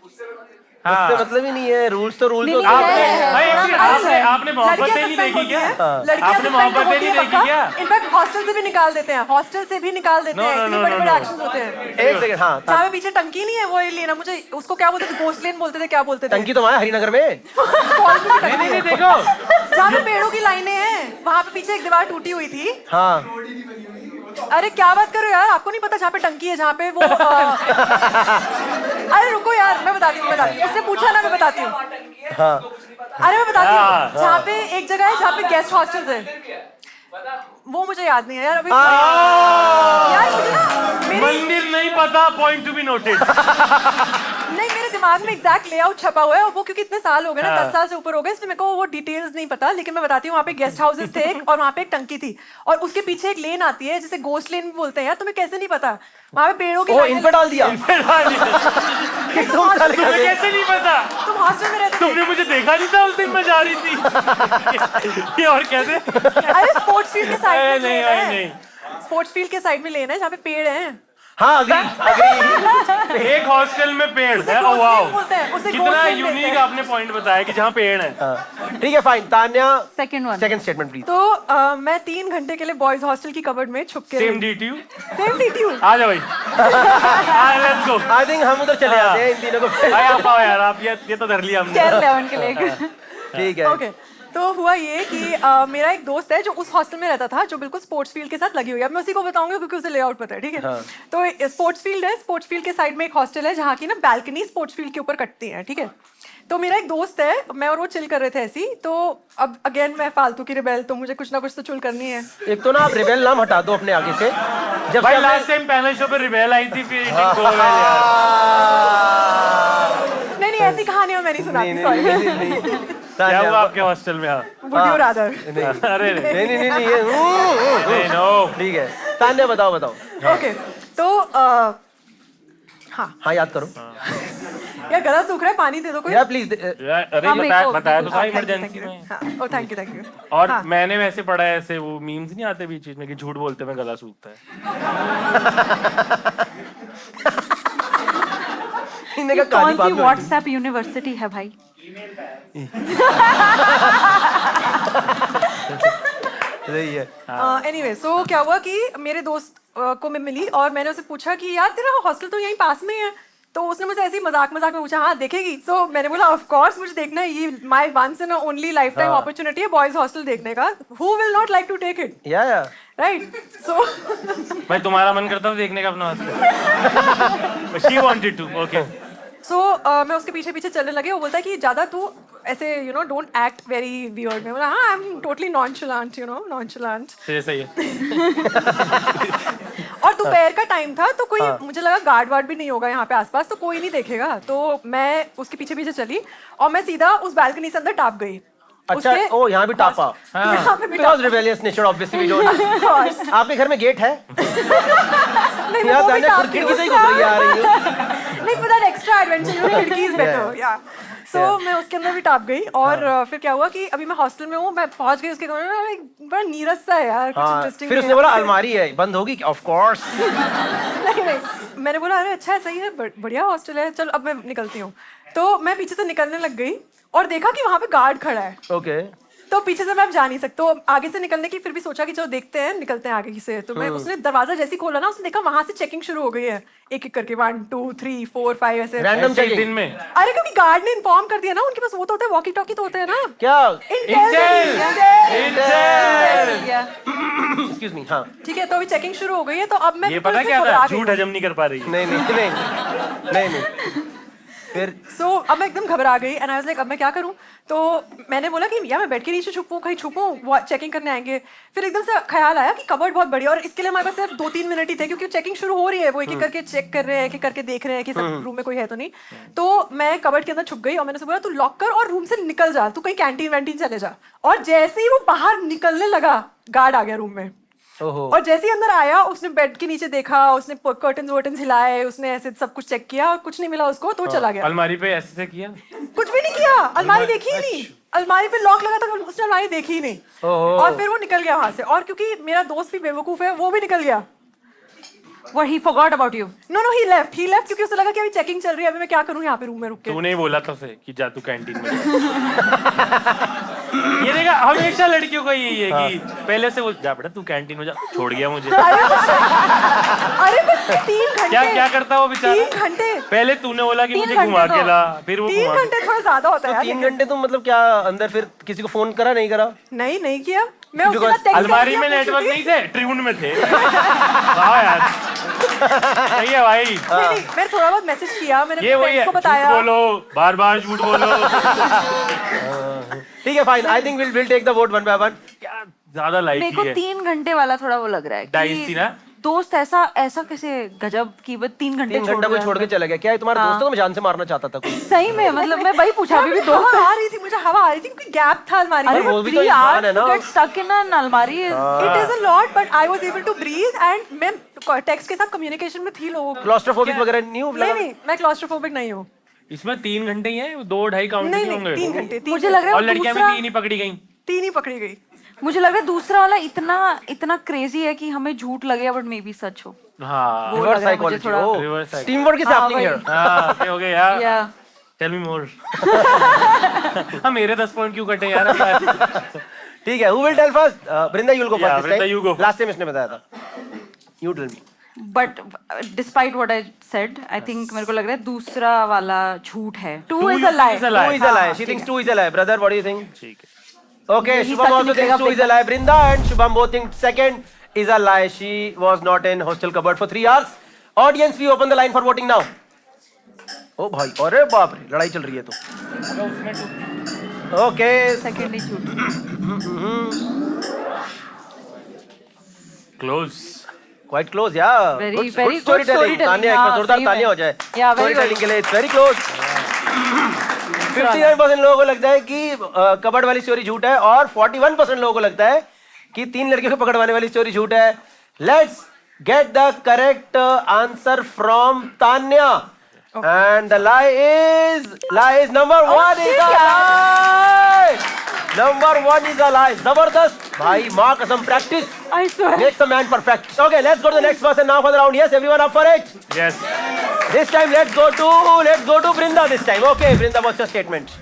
D: उससे मतलब ही नहीं है, रूल्स तो रूल्स होते हैं।
A: आपने मोहब्बतें नहीं देखी क्या? आपने मोहब्बतें नहीं देखी क्या?
C: इनफैक्ट हॉस्टल से भी निकाल देते हैं, हॉस्टल से भी निकाल देते हैं, इतने बड़े-बड़े एक्शंस होते हैं।
D: एक सेकंड, हाँ
C: जहाँ पे पीछे टंकी नहीं है वो ही लेना, मुझे उसको क्या बोलते थे, गोस्ट लेन बोलते थे, क्या बोलते थे?
D: टंकी तो वहाँ हरिनगर में।
A: नहीं देखो,
C: जहाँ पे पेड़ों की लाइनें हैं, वहाँ पे पीछे एक दीवार टूटी हुई थी।
D: हाँ
C: अरे क्या बात कर रहे हो यार, आपको नहीं पता जहाँ पे टंकी है, जहाँ पे वो अरे रुको यार, मैं बताती हूँ उससे पूछा ना, मैं बताती हूँ।
D: हाँ
C: अरे मैं बताती हूँ, जहाँ पे एक जगह है जहाँ पे गेस्ट हॉस्टल्स है, वो मुझे याद नहीं है यार अभी। यार मुझे ना
A: मंदिर नहीं पता, पॉइंट टू बी नोटेड।
C: नहीं, मेरे दिमाग में एग्जैक्ट लेआउट छपा हुआ है, और वो क्योंकि इतने साल हो गए ना, 10 साल से ऊपर हो गए, इसलिए मेरे को वो डिटेल्स नहीं पता। लेकिन मैं बताती हूँ, वहाँ पे गेस्ट हाउसेस थे और वहाँ पे एक टंकी थी, और उसके पीछे एक लेन आती है जिसे गोस्ट लेन बोलते हैं। यार तुम्हें कैसे नहीं पता? वहाँ पे पेड़ों की
D: इन पे डाल दिया।
A: तुम्हें कैसे नहीं पता?
C: तुम हॉस्टल में रहते थे।
A: तुमने मुझे देखा नहीं था उस दिन मैं जा रही थी। ये और कैसे?
C: अरे स्पोर्ट्स फील्ड के साइड में
A: नहीं।
C: स्पोर्ट्स फील्ड के साइड में लेन है जहाँ पे पेड़ हैं।
D: हाँ अग्री।
A: एक हॉस्टल में पेड़ है।
C: ghost
A: वाओ,
C: lane बोलते हैं, उसे
A: कितना
C: ghost lane
A: यूनिक
C: बोलते हैं।
A: आपने पॉइंट बताया कि जहाँ पेड़ है।
D: ठीक है fine, Tanya
B: second
D: second statement please.
C: तो मैं 3 घंटे के लिए बॉयज हॉस्टल की कबर्ड में छुप के
A: सेम डीटीयू
C: सेम डीटीयू।
A: आ जाओ भाई, लेट्स गो।
D: आई थिंक हम उधर चले जाते हैं इन तीनों को।
A: भाई आप आओ यार, आप ये तो धर लिया हमने।
B: केयर लेवन के लिए।
D: ठीक है।
C: ओके, तो हुआ ये कि मेरा एक दोस्त है जो उस हॉस्टल में रहता था, जो बिल्कुल स्पोर्ट्स फील्ड के साथ लगी हुई है। अब मैं उसी को बताऊंगी क्योंकि उसे लेआउट पता है, ठीक है? तो स्पोर्ट्स फील्ड है, स्पोर्ट्स फील्ड के साइड में एक हॉस्टल है जहाँ की ना बैल्कनी स्पोर्ट्स फील्ड के ऊपर कटती है, ठीक है? तो मेरा एक दोस्त है, मैं और वो चिल कर रहे थे ऐसी। तो अब अगेन मैं फालतू की रिबेल, तो मुझे कुछ ना कुछ तो चुल करनी है।
D: एक तो ना आप रिबेल नाम हटा दो अपने आगे से। जब
A: भाई लास्ट टाइम पैनल शो पे रिबेल आई थी, फिर
C: नहीं ऐसी कहानियां मैं नहीं सुनाती, सॉरी।
A: क्या हुआ आपके हॉस्टल में? हाँ,
C: वुड यू रादर?
A: अरे
D: नहीं नो ठीक है। तान्या बताओ।
C: ओके, तो
D: हाँ याद करो
C: यार, गला सूख रहा है, पानी दे दो कोई।
D: यार प्लीज।
A: अरे बताया तो था इमरजेंसी में।
C: Thank you.
A: और मैंने वैसे पढ़ा है, ऐसे वो मीम्स नहीं आते बीच में कि झूठ बोलते में गला सूखता है।
B: कौन सी व्हाट्सएप यूनिवर्सिटी है भाई?
D: सही है।
C: एनीवे, सो क्या हुआ कि मेरे दोस्त को मैं मिली और मैंने उसे पूछा कि यार तेरा हॉस्टल तो यहीं पास में ही है। तो उसने मुझे ऐसे ही मजाक में पूछा, हाँ देखेगी? सो मैंने बोला ऑफ कोर्स मुझे देखना है, ये my once and only lifetime opportunity है बॉयज हॉस्टल देखने का। Who will not like to take it,
D: या
C: राइट? सो
A: भाई तुम्हारा मन करता है देखने का अपना hostel? She wanted to, okay.
C: So मैं उसके पीछे पीछे चलने लगे। वो बोलता है कि ज्यादा तू ऐसे डोंट एक्ट वेरी वियर्ड। मैं बोला हाँ, आई एम टोटली नॉनचलांट, नॉनचलांट।
A: सही है।
C: और दोपहर का टाइम था, तो कोई मुझे लगा गार्ड वार्ड भी नहीं होगा यहाँ पे आसपास, तो कोई नहीं देखेगा। तो मैं उसके पीछे पीछे चली और मैं सीधा उस बैल्कनी से अंदर टाप गई।
D: अच्छा, ओ यहाँ भी टापा।
C: यहाँ पे भी
D: Because rebellious nature, obviously we don't. आपके घर में गेट है?
C: नहीं,
D: यार
C: वो भी
D: तान्या
C: टाप
D: खिड़की से ही गुजर आ रही है।
C: नहीं, for that extra adventure, खिड़की is better, yeah. So मैं उसके अंदर भी टाप गई और फिर क्या हुआ कि अभी मैं हॉस्टल में हूँ, मैं पहुंच गई उसके कमरे में। बड़ा नीरस सा है यार, कुछ इंटरेस्टिंग।
D: फिर उसने बोला अलमारी है, बंद होगी? Of course.
C: नहीं, मैंने बोला अरे अच्छा है, सही है, बढ़िया हॉस्टल है, चल अब मैं निकलती हूँ। तो मैं पीछे से निकलने लग गई और देखा कि वहाँ पे गार्ड खड़ा है।
D: ओके।
C: तो पीछे से मैं अब जा नहीं सकती, तो आगे से निकलने की फिर भी सोचा कि चलो देखते हैं, निकलते हैं आगे से। तो मैं उसने दरवाजा जैसे ही खोला ना, उसने देखा वहां से चेकिंग शुरू हो गई है, एक एक करके 1 2 3 4 5 ऐसे
D: रैंडम चेकिंग
A: दिन में।
C: अरे क्योंकि गार्ड ने इन्फॉर्म कर दिया ना, उनके पास वो तो होता है, वॉकी टॉकी तो होते हैं ना।
D: क्या?
A: इंटेल।
D: Excuse me. हाँ
C: ठीक है, तो अभी चेकिंग शुरू हो गई है। तो अब मैं
A: ये पता क्या था? झूठ हजम नहीं कर पा रही।
D: नहीं। फिर
C: सो अब मैं एकदम घबरा गई एंड आई वाज लाइक अब मैं क्या करूं? तो मैंने बोला कि यार मैं बेड के नीचे छुपूं, कहीं छुपूं, चेकिंग करने आएंगे। फिर एकदम से ख्याल आया कि कबर्ड बहुत बड़ी, और इसके लिए हमारे पास सिर्फ 2-3 मिनट ही थे क्योंकि चेकिंग शुरू हो रही है, वो एक एक करके चेक कर रहे हैं, एक एक करके देख रहे हैं कि सब रूम में कोई है तो नहीं। तो मैं कबर्ड के अंदर छुप गई और मैंने उसे बोला तू लॉक कर और रूम से निकल जा, तू कहीं कैंटीन वैंटीन चले जा। और जैसे ही वो बाहर निकलने लगा, गार्ड आ गया रूम में। और जैसे ही अंदर आया, उसने बेड के नीचे देखा, उसने कर्टन्स वर्टन्स हिलाए, उसने ऐसे सब कुछ चेक किया और कुछ नहीं मिला उसको, तो चला गया।
A: अलमारी पे ऐसे किया?
C: कुछ भी नहीं किया, अलमारी देखी ही नहीं, अलमारी पे लॉक लगा था, उसने अलमारी देखी ही नहीं। और फिर वो निकल गया वहां से। और क्योंकि मेरा दोस्त भी बेवकूफ है, वो भी निकल गया।
B: What, he forgot about you?
C: No, he left क्योंकि उसे लगा कि अभी चेकिंग चल रही है, अभी मैं क्या करूं यहाँ पे रूम में रुक के।
A: तूने ही बोला था उसे कि जा तू कैंटीन में जा। ये देखा हमेशा लड़कियों का यही है कि पहले से वो जा बेटा तू कैंटीन में जा, छोड़ गया मुझे।
C: अरे बस 3 घंटे।
A: क्या करता है वो बेचारा?
C: 3 घंटे।
A: पहले तूने बोला कि
B: 3
A: मुझे घुमा
B: घंटे
A: के ला, फिर वो
C: 3 घंटे थोड़ा ज्यादा होता है यार।
D: 3 घंटे तुम मतलब क्या अंदर फिर किसी को फोन करा नहीं करा?
C: नहीं किया। मैं उसके बाद text
A: अलमारी
C: कर
A: में
C: दिया,
A: नेटवर्क
C: पूछी
A: नहीं थे, ट्यून में थे। वाह यार, सही है भाई।
C: नहीं, मैंने थोड़ा बहुत मैसेज किया, मैंने
A: ये वही
C: फ्रेंड्स
A: है,
C: को
A: झूठ
C: बताया।
A: बोलो, बार झूठ बोलो।
D: ठीक है fine, I think will take the vote one by one.
A: क्या ज्यादा
B: मेरे
A: लाइक
B: को
A: है
B: 3 घंटे वाला थोड़ा वो लग रहा है
A: डाइस थी ना?
B: दोस्त ऐसा कैसे गजब की वो 3 घंटे
D: 3 घंटा कोई छोड़ के चला गया क्या? ये तुम्हारा दोस्त है? मैं जान से मारना चाहता था कोई।
B: सही में, मतलब मैं वही पूछा अभी भी दोस्त
C: हवा आ रही थी, मुझे हवा आ रही थी क्योंकि गैप था अलमारी
B: अरे
C: में।
D: वो भी तो इंसान है ना।
B: get stuck in an अलमारी
C: It is a lot, but I was able to breathe and मैं टेक्स्ट के साथ कम्युनिकेशन में थी लोगों को।
D: क्लॉस्ट्रोफोबिक वगैरह नहीं हो?
C: नहीं, मैं क्लॉस्ट्रोफोबिक नहीं हूँ।
A: इसमें 3 घंटे ही है, 2-2.5 काउंट
C: नहीं,
A: होंगे।
C: 3 घंटे।
B: मुझे लग रहा
A: और
B: है
A: लड़कियां भी 3 ही पकड़ी गई।
C: 3 ही पकड़ी गई।
B: मुझे लग रहा है दूसरा वाला इतना क्रेजी है कि हमें झूठ लगेगा बट मे बी सच हो।
A: हाँ
B: वो
D: रिवर्स
B: लग रहा है मुझे
D: साइकोलॉजी।
B: थोड़ा।
D: ओह,
A: Reverse psychology.
D: Team work is happening here.
A: हाँ, क्या हो गया यार?
B: या
A: टेल मी मोर। हाँ, मेरे 10 पॉइंट क्यों कटे यार?
D: ठीक है, who will tell first? Brinda, you will go
A: Yeah,
D: first this
A: Brinda,
D: time.
A: you go first.
D: Last time इसने बताया था। You tell me.
B: But despite what I said I think मेरे को लग रहा है दूसरा वाला झूठ है। 2 is a lie।
A: is a lie.
D: 2 is a lie. She thinks 2 is a lie. Brother, what do you think?
A: ठीक है।
D: Okay,
B: यही
D: Shubham
B: सच
D: also
B: निकलेगा
D: thinks 2 is a lie. Brinda and Shubham both think second is a lie. She was not in hostel cupboard for 3 hours. Audience, we open the line for voting now. ओ भाई, अरे बाप रे, लड़ाई चल रही है तो। Okay.
B: सेकंड ही झूठ।
A: Close.
D: Quite close, yeah.
B: Very,
D: Good
B: very good
D: storytelling.
B: storytelling.
D: Tania, एक
B: हाँ,
D: बार जोरदार
B: सही
D: तानिया
B: में।
D: हो जाए।
B: Yeah, very
D: Storytelling
B: good.
D: के लिए it's very close. 59% लोगों को लगता है कि कबड़ वाली स्टोरी झूठ है और 41% लोगों को लगता है कि 3 लड़कियों को पकड़वाने वाली स्टोरी झूठ है। Let's get the correct answer from Tanya. And the lie is number 1 is a lie. Number 1 is a lie. जबरदस्त भाई, माँ कसम practice
B: I swear.
D: makes a man perfect. Okay, let's go to the next person now for the round. Yes, everyone up for it?
A: Yes.
D: This time let's go to Brinda this time. Okay, Brinda, what's your statement?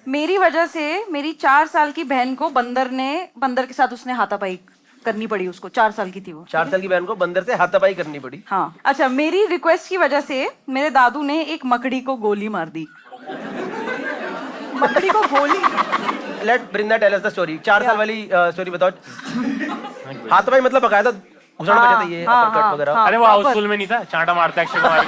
B: मेरी वजह से मेरी 4 साल की बहन को बंदर के साथ उसने हाथापाई करनी पड़ी उसको। 4 साल की थी वो।
D: 4 साल की बहन को बंदर से हाथापाई करनी पड़ी।
B: हाँ, अच्छा, मेरी रिक्वेस्ट की वजह से मेरे दादू ने एक मकड़ी को गोली मार दी।
C: मकड़ी को गोली।
D: Let Brinda tell us the story. 4 साल वाली स्टोरी बताओ। हाथापाई मतलब बकायदा घुसड़ बजाते ये अपरकट वगैरह।
A: अरे वो हाउसफुल में नहीं था, चांटा मारता है अक्षय कुमार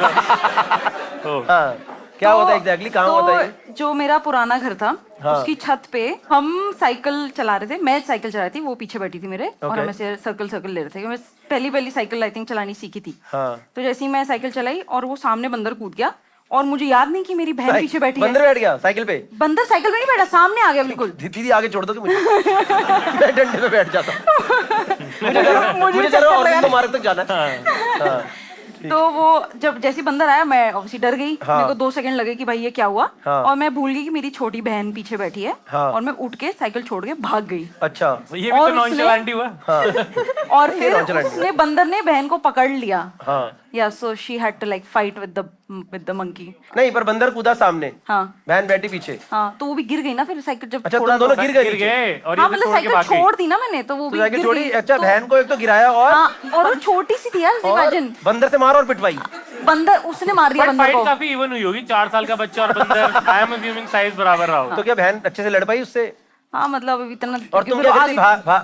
A: को।
D: हाँ, क्या होता है एग्जैक्टली? कहाँ होता है?
B: जो मेरा पुराना घर था उसकी छत पे हम साइकिल चला रहे थे। मैं साइकिल चला रही थी, वो पीछे बैठी थी मेरे और हम ऐसे सर्कल ले रहे थे। मैं पहली साइकिल आई थिंक चलानी सीखी थी।
D: हाँ।
B: तो जैसे ही मैं साइकिल चलाई और वो सामने बंदर कूद गया और मुझे याद नहीं कि मेरी बहन पीछे बैठी है।
D: बंदर बैठ गया साइकिल पे?
B: बंदर साइकिल पे नहीं बैठा, सामने आ गया बिल्कुल।
D: दीदी आगे छोड़ दो कि मुझे मैं डंडे पे बैठ जाता। मुझे जरा और भी मार्ग तक जाना है। हाँ।
B: तो वो जब जैसे बंदर आया मैं ऑब्वियसली डर गई। मेरे को 2 सेकंड लगे कि भाई ये क्या हुआ। और मैं भूल गई कि मेरी छोटी बहन पीछे बैठी है। और मैं उठ के साइकिल छोड़ के भाग गई।
D: अच्छा,
A: ये भी तो नॉनचैलेंट हुआ।
B: और फिर उसने बंदर ने बहन को पकड़ लिया।
D: हाँ।
B: Yeah so she had to like fight with the monkey.
D: नहीं, पर बंदर कूदा सामने,
B: हाँ
D: बहन बैठी पीछे।
B: हाँ, तो वो भी गिर गई ना फिर साइकिल जब
D: अच्छा,
B: छोड़ा
D: तुम दोनों
B: तो।
D: गिर गए
A: और
B: हाँ,
A: ये
B: मतलब
A: छोड़ के
B: साइकिल
A: भाग गई।
B: छोड़ दी ना मैंने, तो वो भी
D: साइकिल
B: गिर
D: छोड़ी।
B: गई।
D: अच्छा,
B: तो-
D: बहन को एक तो गिराया और
B: हाँ, और वो छोटी सी थी यार, इमेजिन।
D: बंदर से मार और पिटवाई।
B: बंदर उसने मार दिया बंदर
A: फाइट
B: को।
A: काफी इवन हुई होगी। 4 साल का बच्चा और बंदर, आई एम अज्यूमिंग साइज बराबर रहा होगा।
D: तो क्या बहन अच्छे से लड़ पाई उससे?
B: हाँ, मतलब अभी इतना।
D: और तुम क्या करती?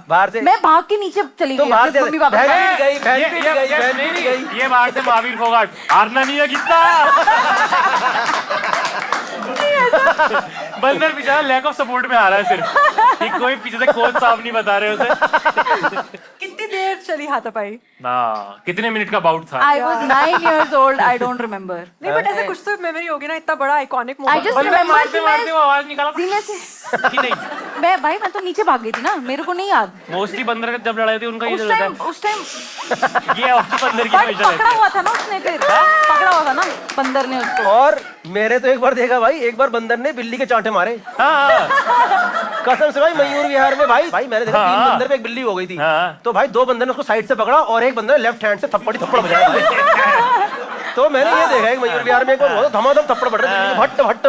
D: बाहर से?
B: मैं भाग के नीचे चली
D: तुम
B: गई
D: बाहर
B: अपने
D: से?
B: मम्मी पापा
D: बहन
B: के
D: भी
B: साथ।
D: गई, बहन भी गई, बहन भी गई।
A: ये बाहर से महावीर फोगाट हारना नहीं है कितना। बंदर बेचारा लैक ऑफ सपोर्ट में आ रहा है सिर्फ कि कोई पीछे से कोच साफ नहीं बता रहे उसे।
C: कितनी देर चली हाथापाई?
A: ना कितने मिनट का बाउट था?
B: I was 9 years old. I don't remember.
C: नहीं, बट ऐसे कुछ तो मेमोरी होगी ना, इतना बड़ा आइकॉनिक
B: I
C: मोमेंट।
B: just
A: बंदर
B: remember
A: मारते
B: कि
A: मारते वो आवाज निकाला
B: सीने से
A: कि नहीं।
B: मैं तो नीचे भाग गई थी ना, मेरे को नहीं याद।
A: मोस्टली बंदर जब लड़ाई होती है उनका ये
B: उस
A: रहता
B: टाइम
A: है। ये और बंदर की हमेशा रहती
B: पकड़ा
A: है।
B: हुआ था ना उसने, फिर पकड़ा हुआ था ना बंदर ने उसको।
D: और मेरे तो एक बार देखा भाई, एक बार बंदर ने बिल्ली के चांटे मारे
A: हाँ
D: कसम से भाई, मयूर विहार में भाई मैंने देखा
A: हाँ।
D: 3 बंदर पे एक बिल्ली हो गई थी।
A: हाँ।
D: तो भाई 2 बंदर ने उसको साइड से पकड़ा और एक बंदर ने लेफ्ट हैंड से थप्पड़ बजाया भाई। तो मैंने ये देखा है कि मयूर विहार में एक बार धमाधम थप्पड़ पड़ रहे थे, भट्ट भट्ट।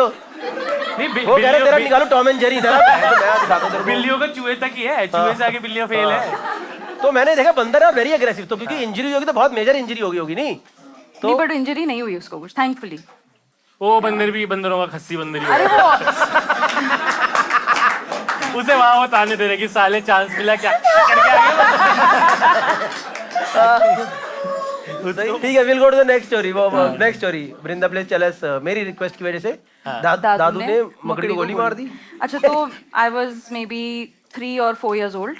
A: नहीं,
D: वो कह रहे तेरा निकालो टॉम एंड जेरी तेरा, मैं दिखाता हूं तेरे को।
A: बिल्लियों का चूहे तक ही है, चूहे से आगे बिल्लियां फेल है।
D: तो मैंने देखा बंदर है वेरी एग्रेसिव, तो क्योंकि इंजरी होगी तो बहुत मेजर इंजरी होगी नहीं तो।
B: नहीं, बट इंजरी नहीं हुई उसको कुछ, थैंकफुली।
A: वो बंदर भी बंदरों का खस्सी बंदर ही
B: अरे
A: है।
B: वो
A: उसे वहां वो ताने दे रहे कि साले चांस मिला क्या करके आगे।
D: ठीक है, will go to the next story. वो next story, Vrinda please tell us. मेरी रिक्वेस्ट की वजह से दादू ने मकड़ी को गोली मार दी।
B: अच्छा, तो I was may be 3 or 4 years old.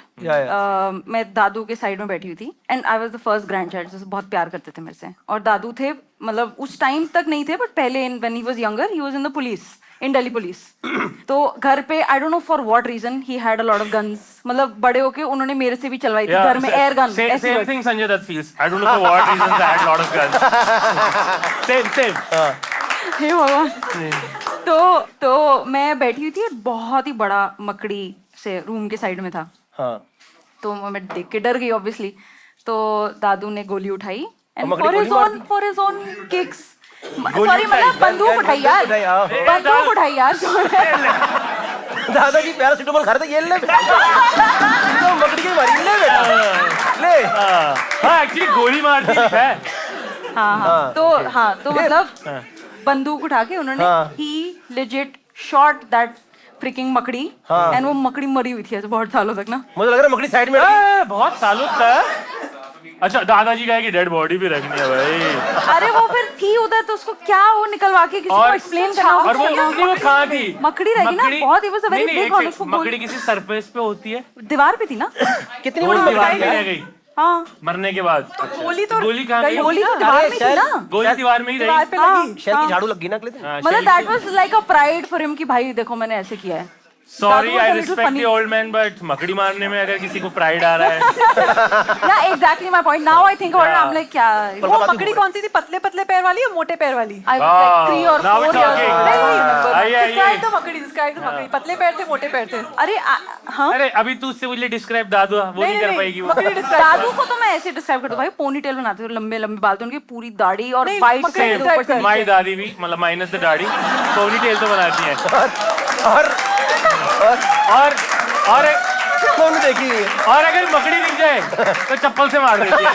B: मैं दादू के साइड में बैठी हुई थी and I was the first grand child, जैसे बहुत प्यार करते थे मेरे से। और दादू थे, मतलब उस टाइम तक नहीं थे, बट पहले when he was younger he was in the police, in Delhi police. तो घर पे I don't know for what reason he had a lot of guns, मतलब बड़े होके उन्होंने मेरे से भी चलवाई थी घर में air gun.
A: Same thing Sanjay Dutt feels. I don't know for what reasons I had lot of guns. Same.
B: हे भगवान। तो मैं बैठी हुई थी, बहुत ही बड़ा मकड़ी से रूम के साइड में था।
D: हाँ।
B: तो मैं देख के डर गई ऑब्वियसली। तो दादू ने गोली उठाई एंड
D: मकड़ी
B: फॉर
D: गोली
B: हिज ओन किक्स,
A: गोली
B: सॉरी मतलब
A: उठाई?
B: बंदूक उठाई यार, बंदूक उठाई यार।
D: दादाजी पैरासिटामोल खा रहे थे, ये ले तो मकड़ी की मारी, ले बेटा ले।
A: हाँ एक्चुअली गोली मार दी है।
B: हाँ, तो मतलब बंदूक उठा के उन्होंने he legit shot that fricking मकड़ी एंड वो मकड़ी मरी हुई थी ऐसे बहुत सालों तक ना।
D: मुझे लग रहा है मकड़ी साइड में
A: बहुत सालों तक। अच्छा, दादाजी का है कि डेड बॉडी भी रखनी है भाई।
B: अरे वो फिर थी उधर, तो उसको क्या वो निकलवा के किसी को एक्सप्लेन करना
A: और वो कहाँ थी?
B: मकड़ी रहेगी ना, बहुत ही वो वेरी बिग वन, उसको
A: मकड़ी किसी सरफेस पे होती है,
B: दीवार पे थी ना।
D: कितनी
A: वो
D: बड़ी
A: दीवार
D: मकड़ी
A: पे
D: है?
A: रह गई
B: हाँ,
A: मरने के बाद।
C: गोली तो
A: गोली कहाँ गई?
B: गोली तो दीवार में थी ना,
A: गोली दीवार में ही
C: दीवार
A: रही।
C: पे लगी।
D: शहर की झाड़ू लग गई ना अगले दिन।
B: मतलब that was like a pride for him कि भाई देखो मैंने ऐसे किया है।
A: Sorry, I respect the old man, but मकड़ी मारने में अगर किसी को प्राइड आ रहा है।
B: Yeah, exactly my point. Now I think about it, I'm like क्या
C: वो मकड़ी कौन सी थी, पतले पतले पैर वाली या मोटे पैर वाली?
B: I was like 3 or 4 years old.
C: Describe the मकड़ी, describe the मकड़ी। पतले पैर थे, मोटे पैर थे?
B: अरे हाँ,
A: अरे अभी तू उससे मुझे डिस्क्राइब दादू वो नहीं कर पाएगी वो।
C: मकड़ी describe
B: दादू को तो मैं ऐसे डिस्क्राइब करती हूँ भाई, पोनी टेल बनाते थे, लंबे लंबे बाल थे उनके, पूरी दाढ़ी और
C: नहीं,
B: वाइट
C: मकड़ी
B: से
C: describe
B: ऊपर से
C: कर।
A: माई दादी भी, मतलब माइनस द दाढ़ी, पोनी टेल तो बनाती है।
D: और
A: और
D: कौन देखी हुई है?
A: और अगर मकड़ी दिख जाए तो चप्पल से मार देती है।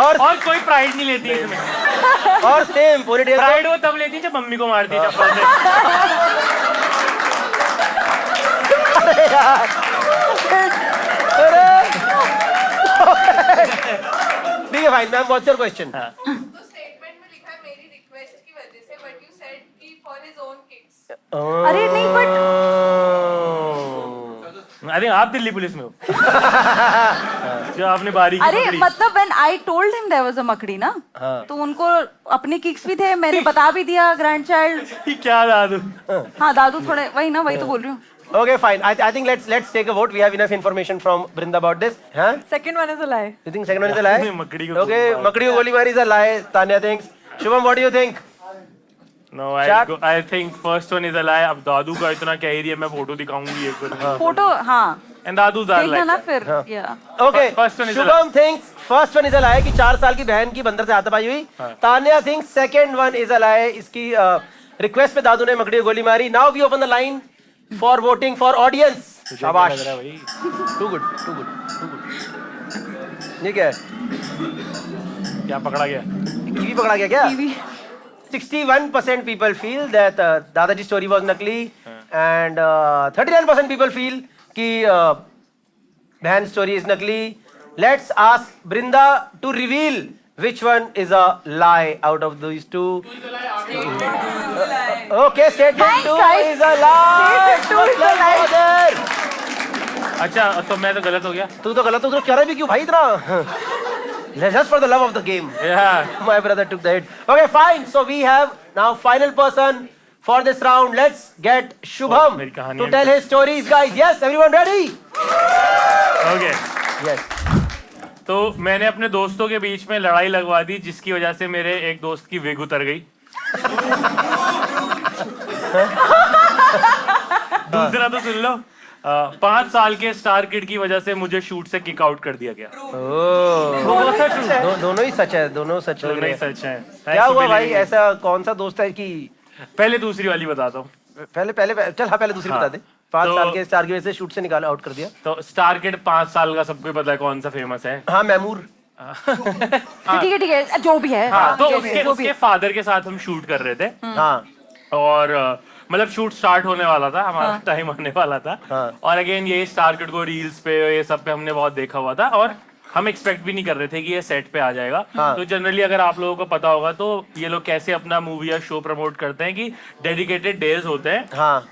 A: और कोई प्राइड नहीं लेती है इसमें।
D: और सेम पूरी डेढ़
A: प्राइड वो तब लेती है जब मम्मी को मारती है चप्पल से।
D: ठीक है fine ma'am, what's your question?
G: तो स्टेटमेंट में लिखा है मेरी रिक्वेस्ट की वजह से, बट यू सेड कि फॉर हिज ओन किक्स।
B: अरे नहीं, बट
A: अरे आप दिल्ली पुलिस में हो। जो आपने बारी की
B: अरे
A: पकड़ी।
B: मतलब when I told him there was a मकड़ी ना, तो उनको अपने किक्स भी थे, मैंने बता भी दिया ग्रैंड चाइल्ड।
A: क्या दादू?
B: हाँ दादू थोड़े वही ना, वही तो बोल रही हूँ।
D: Okay, fine. I think let's take a vote. We have enough information from Brinda about this. Huh?
C: Second one is a lie.
D: You think second one is a lie?
A: मकड़ी को
D: Okay, मकड़ी को गोली मारी is a lie. Tanya thinks. Shubham, what do you think?
A: No,
D: Chat.
A: I think first one is a lie. अब दादू का इतना कह ही दिया, मैं फोटो दिखाऊंगी एक बार।
B: फोटो हाँ
A: And दादू's are
B: देखना
A: like
B: ना
A: that.
B: फिर। yeah.
D: Okay.
A: First one is a
D: Shubham thinks first one is a lie कि 4 साल की बहन की बंदर से हाथापाई हुई. Tanya thinks second one is a lie. इसकी request पे दादू ने मकड़ी को गोली मारी. Now we open the line for voting for audience. शाबाश. Too good, too good, too good. ये क्या है?
A: क्या पकड़ा गया?
D: कीवी पकड़ा गया क्या?
B: Kiwi.
D: 61% people feel that Dadaji story was nakli and 39% people feel कि बहन story is nakli. Let's ask Brinda to reveal which one is a lie out of these two. Okay, statement
B: Thanks,
D: 2
B: guys.
D: is a lie.
B: Statement 2 is a lie.
D: Brother.
A: अच्छा तो मैं तो गलत हो गया।
D: तू तो गलत हो, तो कह रहा भी क्यों भाई इतना? Just for the love of the game.
A: Yeah.
D: My brother took the hit. Okay, fine. So we have now final person For this round, let's get Shubham
A: मेरी कहानी
D: to
A: है।
D: tell his stories, guys. Yes, everyone ready?
A: Okay
D: Yes.
A: तो मैंने अपने दोस्तों के बीच में लड़ाई लगवा दी, जिसकी वजह से मेरे एक दोस्त की विग उतर गई। दूसरा तो सुन लो, 5 साल के स्टार किड की वजह से मुझे शूट से किक आउट कर दिया गया।
D: दोनों ही सच है, दोनों सच लग
A: दोनों
D: रहे
A: ही
D: हैं।
A: सच है।
D: क्या हुआ भाई, ऐसा कौन सा दोस्त है कि
A: पहले दूसरी वाली बताता हूँ।
D: पहले दूसरी बता दे। 5 साल के स्टार की वजह से शूट से निकाला, आउट कर दिया।
A: तो स्टार किड 5 साल का सबको पता है कौन सा फेमस है।
D: हाँ, मैमूर।
B: ठीक है, जो भी है।
A: हाँ, तो
B: जो भी है, जो भी
A: उसके
B: है।
A: फादर के साथ हम शूट कर रहे थे।
D: हाँ,
A: और मतलब शूट स्टार्ट होने वाला था, हमारा टाइम आने वाला था।
D: हाँ।
A: और अगेन ये स्टार किड को रील्स पे ये सब पे हमने बहुत देखा हुआ था, और हम एक्सपेक्ट भी नहीं कर रहे थे कि ये सेट पे आ जाएगा। तो जनरली अगर आप लोगों को पता होगा तो ये लोग कैसे अपना मूवी या शो प्रमोट करते हैं कि डेडिकेटेड डेज होते हैं,
D: हाँ,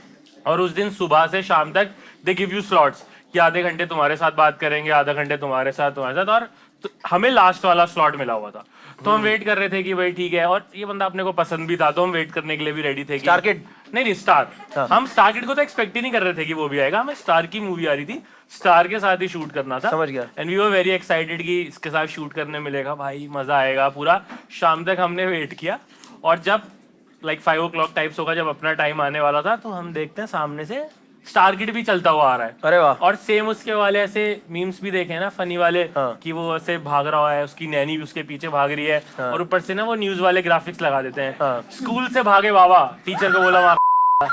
A: और उस दिन सुबह से शाम तक दे गिव यू स्लॉट्स कि आधे घंटे तुम्हारे साथ बात करेंगे, आधा घंटे तुम्हारे साथ। और तो हमें लास्ट वाला स्लॉट मिला हुआ था, तो हम वेट कर रहे थे कि भाई ठीक है, और ये बंदा अपने को पसंद भी था, तो हम वेट करने के लिए भी रेडी थे।
D: Star kid?
A: नहीं, स्टार। हम स्टार किड को तो एक्सपेक्ट ही नहीं कर रहे थे कि वो भी आएगा। हमें स्टार की मूवी आ रही थी, स्टार के साथ ही शूट करना था।
D: समझ गया।
A: And we were very excited कि इसके साथ शूट करने मिलेगा, भाई मजा आएगा। पूरा शाम तक हमने वेट किया, और जब लाइक 5 o'clock टाइप्स होगा, जब अपना टाइम आने वाला था, तो हम देखते हैं सामने से स्टार किड भी चलता हुआ आ रहा है।
D: अरे वाह।
A: और सेम उसके वाले ऐसे मीम्स भी देखे ना, फनी वाले,
D: हाँ।
A: कि वो ऐसे भाग रहा है, उसकी नैनी भी उसके पीछे भाग रही है, और ऊपर से ना वो न्यूज वाले ग्राफिक्स लगा देते हैं।
D: हाँ।
A: स्कूल से भागे बाबा, टीचर को बोला मार। ये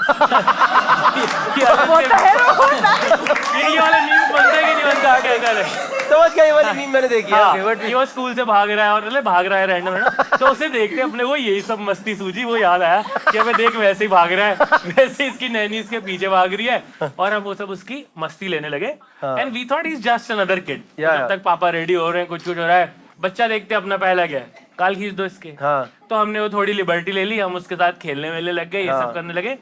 A: वाले मीम्स बनते हैं कि नहीं बनता, क्या करे?
D: समझ गया, ये वाली मीम मैंने देखी है।
A: हाँ,
D: Okay, but-
A: कि वो स्कूल से भाग रहा है, और भाग रहा है रैंडम है ना, तो उसे देखते अपने को यही सब मस्ती सूझी। वो याद आया कि हमें देख वैसे ही भाग रहा है, वैसे इसकी नैनी इसके पीछे भाग रही है, और हम वो सब उसकी मस्ती लेने लगे। And we thought is just another kid. जब तक पापा रेडी हो रहे हैं, कुछ कुछ हो रहा है, बच्चा देखते अपना पहला क्या है, काल खींच दो इसके।
D: हाँ।
A: तो हमने वो थोड़ी लिबर्टी ले ली, हम उसके साथ खेलने वेलने लग गए, ये सब करने लगे।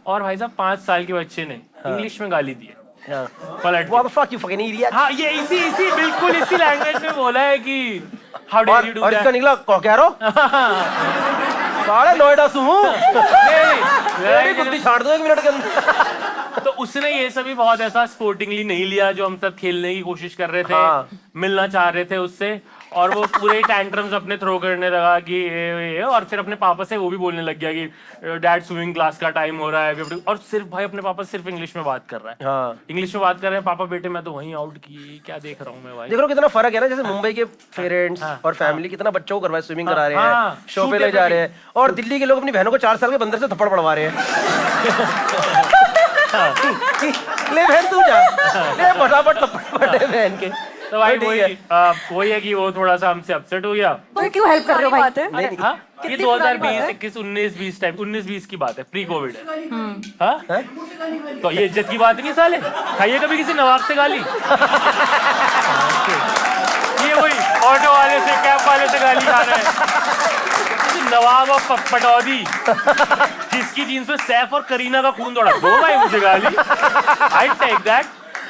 A: और भाई साहब 5 साल के बच्चे ने इंग्लिश में गाली दी है, पलट के।
D: What the fuck, you fucking idiot?
A: हाँ, ये इसी बिल्कुल इसी लैंग्वेज में बोला है कि हाउ डिड यू डू
D: और इसका
A: दैट।
D: निकला कह साढ़े नोएडा से हूँ। कुत्ती छाड़ दो 1 मिनट के अंदर।
A: तो उसने ये सभी बहुत ऐसा स्पोर्टिंगली नहीं लिया, जो हम सब खेलने की कोशिश कर रहे थे,
D: हाँ।
A: मिलना चाह रहे थे उससे, और वो पूरे टैंट्रम्स अपने थ्रो करने लगा कि ये, और फिर अपने पापा से वो भी बोलने लग गया कि डैड स्विमिंग क्लास का टाइम हो रहा है, और सिर्फ भाई अपने पापा सिर्फ इंग्लिश में बात कर रहा है।
D: हाँ।
A: इंग्लिश में बात कर रहे हैं, पापा बेटे मैं तो वहीं आउट की, क्या देख रहा हूँ मैं भाई।
D: देख लो कितना फर्क है ना, जैसे मुंबई के पेरेंट्स और फैमिली कितना बच्चों को करवा स्विमिंग करा रहे हैं,
A: हाँ,
D: शो पे
A: shoot
D: ले जा
A: पे
D: रहे हैं, और दिल्ली के लोग अपनी बहनों को 4 साल के बंदर से थप्पड़ पड़वा रहे हैं। ले बहन तू जा, ले फटाफट थप्पड़ पड़े बहन के।
A: तो भाई
D: ठीक
A: वही है कि वो थोड़ा सा हमसे अपसेट हो गया।
C: तो क्यों हेल्प कर रहे हो भाई?
A: हाँ, ये
C: कितनी पुरानी
A: 2020,
C: बात है?
A: 21, 19-20 टाइम, 19-20 की बात है, प्री कोविड है। हाँ? तो ये इज्जत की बात नहीं साले, खाइए कभी किसी नवाब से गाली। ये वही ऑटो वाले से, कैब वाले से गाली खा रहे हैं। नवाब और पटौदी, जिसकी जीन्स में सैफ और करीना का खून दौड़ा, दो भाई मुझे गाली, आई टेक दैट।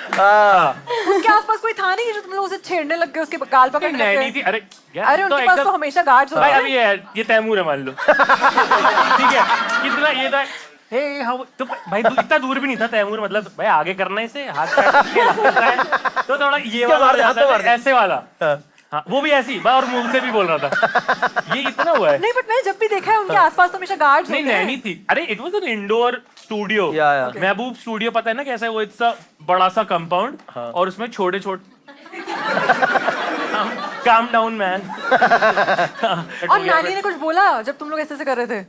C: उसके आसपास कोई था नहीं जो तुम लोग उसे छेड़ने लग गए, उसके गाल पकड़
A: नैनी
C: के?
A: थी, अरे
C: अरे उनके पास तो हमेशा गार्ड्स होते
A: भाई
C: हैं।
A: अभी ये तैमूर है मान लो। ठीक है, कितना ये था, हे हाउ, तो भाई इतना दूर भी नहीं था तैमूर, मतलब भाई आगे करना इसे, हाथ तो थोड़ा ये वाला हो जाता है, ऐसे वाला। हाँ, वो भी ऐसी और मुंह से भी बोल रहा था। ये कितना हुआ है?
C: नहीं, बट मैंने जब भी देखा है उनके आसपास तो हमेशा गार्ड्स
A: नहीं,
C: होते हैं।
A: नैनी थी। अरे it was an indoor studio.
D: Okay.
A: Mehboob studio, पता है ना कैसा है वो, इट्स अ बड़ा सा कंपाउंड, और उसमें छोटे छोटे काम डाउन मैन।
C: और नानी ने कुछ बोला जब तुम लोग ऐसे ऐसे कर रहे थे?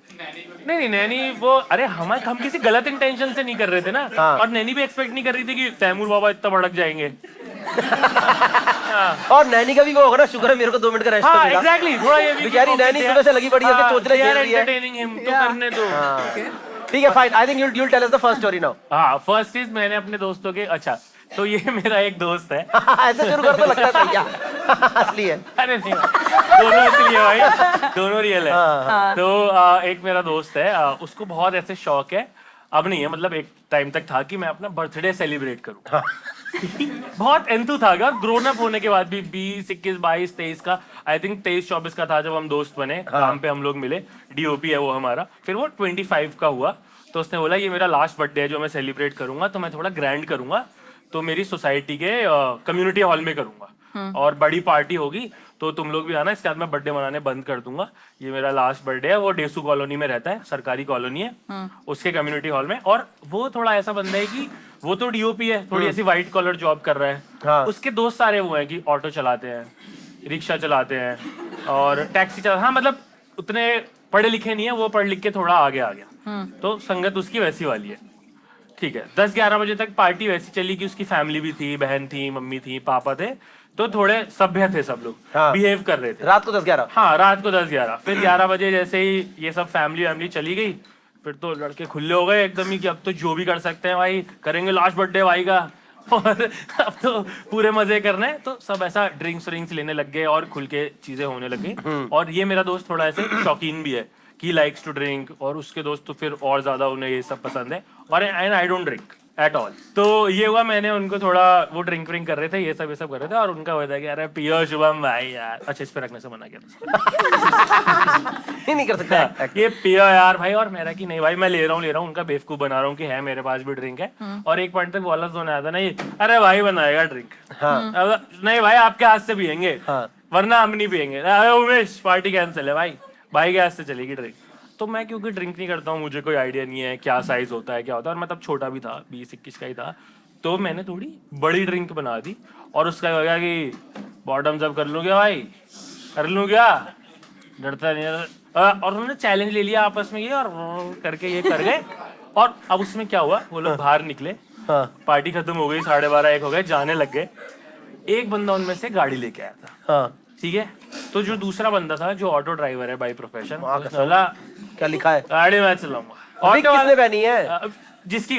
A: नहीं, नैनी वो, अरे हम किसी गलत इंटेंशन से नहीं कर रहे थे ना। और नैनी भी एक्सपेक्ट नहीं कर रही थी कि तैमूर बाबा इतना भड़क जाएंगे।
D: और नैनी का भी वो होगा ना, शुक्र है मेरे को 2 मिनट का रेस्ट
A: हाँ,
D: मिला।
A: एग्जैक्टली, थोड़ा ये भी
D: बेचारी नैनी सुबह से लगी पड़ी है, चोचले खेल रही है।
A: एंटरटेनिंग हिम, तो करने दो।
D: ठीक है, fine, I think you'll tell us the first story now।
A: हाँ, फर्स्ट चीज मैंने अपने दोस्तों के, अच्छा तो ये मेरा एक दोस्त है।
D: ऐसे शुरू कर तो लगता है भैया असली है।
A: अरे नहीं, दोनों असली है भाई, दोनों रियल है। तो एक मेरा दोस्त है, उसको बहुत ऐसे शौक है, अब नहीं है, मतलब एक टाइम तक था कि मैं अपना बर्थडे सेलिब्रेट करूं। बहुत एंथु था, ग्रोन अप होने के बाद भी 20, 21, 22, 23 का, आई थिंक 23, 24 का था जब हम दोस्त बने, काम पे हम लोग मिले, डीओपी है वो हमारा। फिर वो 25 का हुआ, तो उसने बोला ये मेरा लास्ट बर्थडे है जो मैं सेलिब्रेट करूंगा, तो मैं थोड़ा ग्रैंड करूंगा, तो मेरी सोसाइटी के कम्युनिटी हॉल में करूंगा और बड़ी पार्टी होगी, तो तुम लोग भी आना, इसके बाद मैं बर्थडे मनाने बंद कर दूंगा, ये मेरा लास्ट बर्थडे है। वो डेसू कॉलोनी में रहता है, सरकारी कॉलोनी है, उसके कम्युनिटी हॉल में। और वो थोड़ा ऐसा बंदा है कि वो तो डीओपी है, थोड़ी ऐसी व्हाइट कॉलर जॉब कर रहा है।
D: हाँ।
A: उसके दोस्त सारे वो हैं कि ऑटो चलाते हैं, रिक्शा चलाते हैं और टैक्सी चला, हाँ मतलब उतने पढ़े लिखे नहीं है, वो पढ़ लिख के थोड़ा आगे आ गया। तो संगत उसकी वैसी वाली है, ठीक है। 10-11 बजे तक पार्टी वैसी चली कि उसकी फैमिली भी थी, बहन थी, मम्मी थी, पापा थे, तो थोड़े सभ्य थे सब लोग,
D: हाँ।
A: बिहेव कर रहे थे।
D: रात को 10-11?
A: हाँ, रात को 10-11। फिर 11 बजे जैसे ही ये सब फैमिली चली गई, फिर तो लड़के खुले हो गए एकदम ही कि अब तो जो भी कर सकते हैं भाई, करेंगे लास्ट बर्थडे भाई का, और अब तो पूरे मजे करने हैं। तो सब ऐसा ड्रिंक्स लेने लग गए और खुल के चीजें होने लग गई। और ये मेरा दोस्त थोड़ा ऐसे शौकीन भी है कि लाइक्स टू ड्रिंक, और उसके दोस्त तो फिर और ज्यादा उन्हें ये सब पसंद है, और and I don't drink at all. तो ये हुआ, मैंने उनको थोड़ा वो ड्रिंक कर रहे थे, ये सब कर रहे थे, और उनका होता है कि अरे पियो शुभम भाई यार, अच्छा इस पे रखने से मना किया था।
D: नहीं कर सकता
A: ये पियो यार भाई, और मेरा कि नहीं भाई मैं ले रहा हूँ, उनका बेवकूफ बना रहा हूँ कि है मेरे पास भी ड्रिंक है। और एक पॉइंट तक वाला जोन आया था ना, ये अरे भाई बनाएगा ड्रिंक, नहीं भाई आपके हाथ से पियेंगे, वरना हम नहीं पियेंगे। उमेश पार्टी कैंसिल है भाई के हाथ से चलेगी ड्रिंक। तो मैं क्योंकि ड्रिंक नहीं करता हूँ, मुझे कोई आइडिया नहीं है क्या साइज होता है क्या होता है, और मैं तब छोटा भी था, 20-21 का ही था, तो मैंने थोड़ी बड़ी ड्रिंक बना दी। और उसका हो गया कि बॉटम्स अप कर लूँ क्या भाई, कर लूँ क्या, डरता नहीं है। और उन्होंने चैलेंज ले लिया आपस में, ये और करके ये कर गए। और अब उसमें क्या हुआ, वो लोग बाहर निकले, पार्टी खत्म हो गई, 12:30-1 हो गए, जाने लग गए। एक बंदा उनमें से गाड़ी लेके आया था, ठीक है। तो जो दूसरा बंदा था, जो ऑटो ड्राइवर है बाय प्रोफेशन, बोला
D: क्या लिखा है?
A: गाड़ी मैं चलाऊंगा।
D: विग किसने पहनी है?
A: जिसकी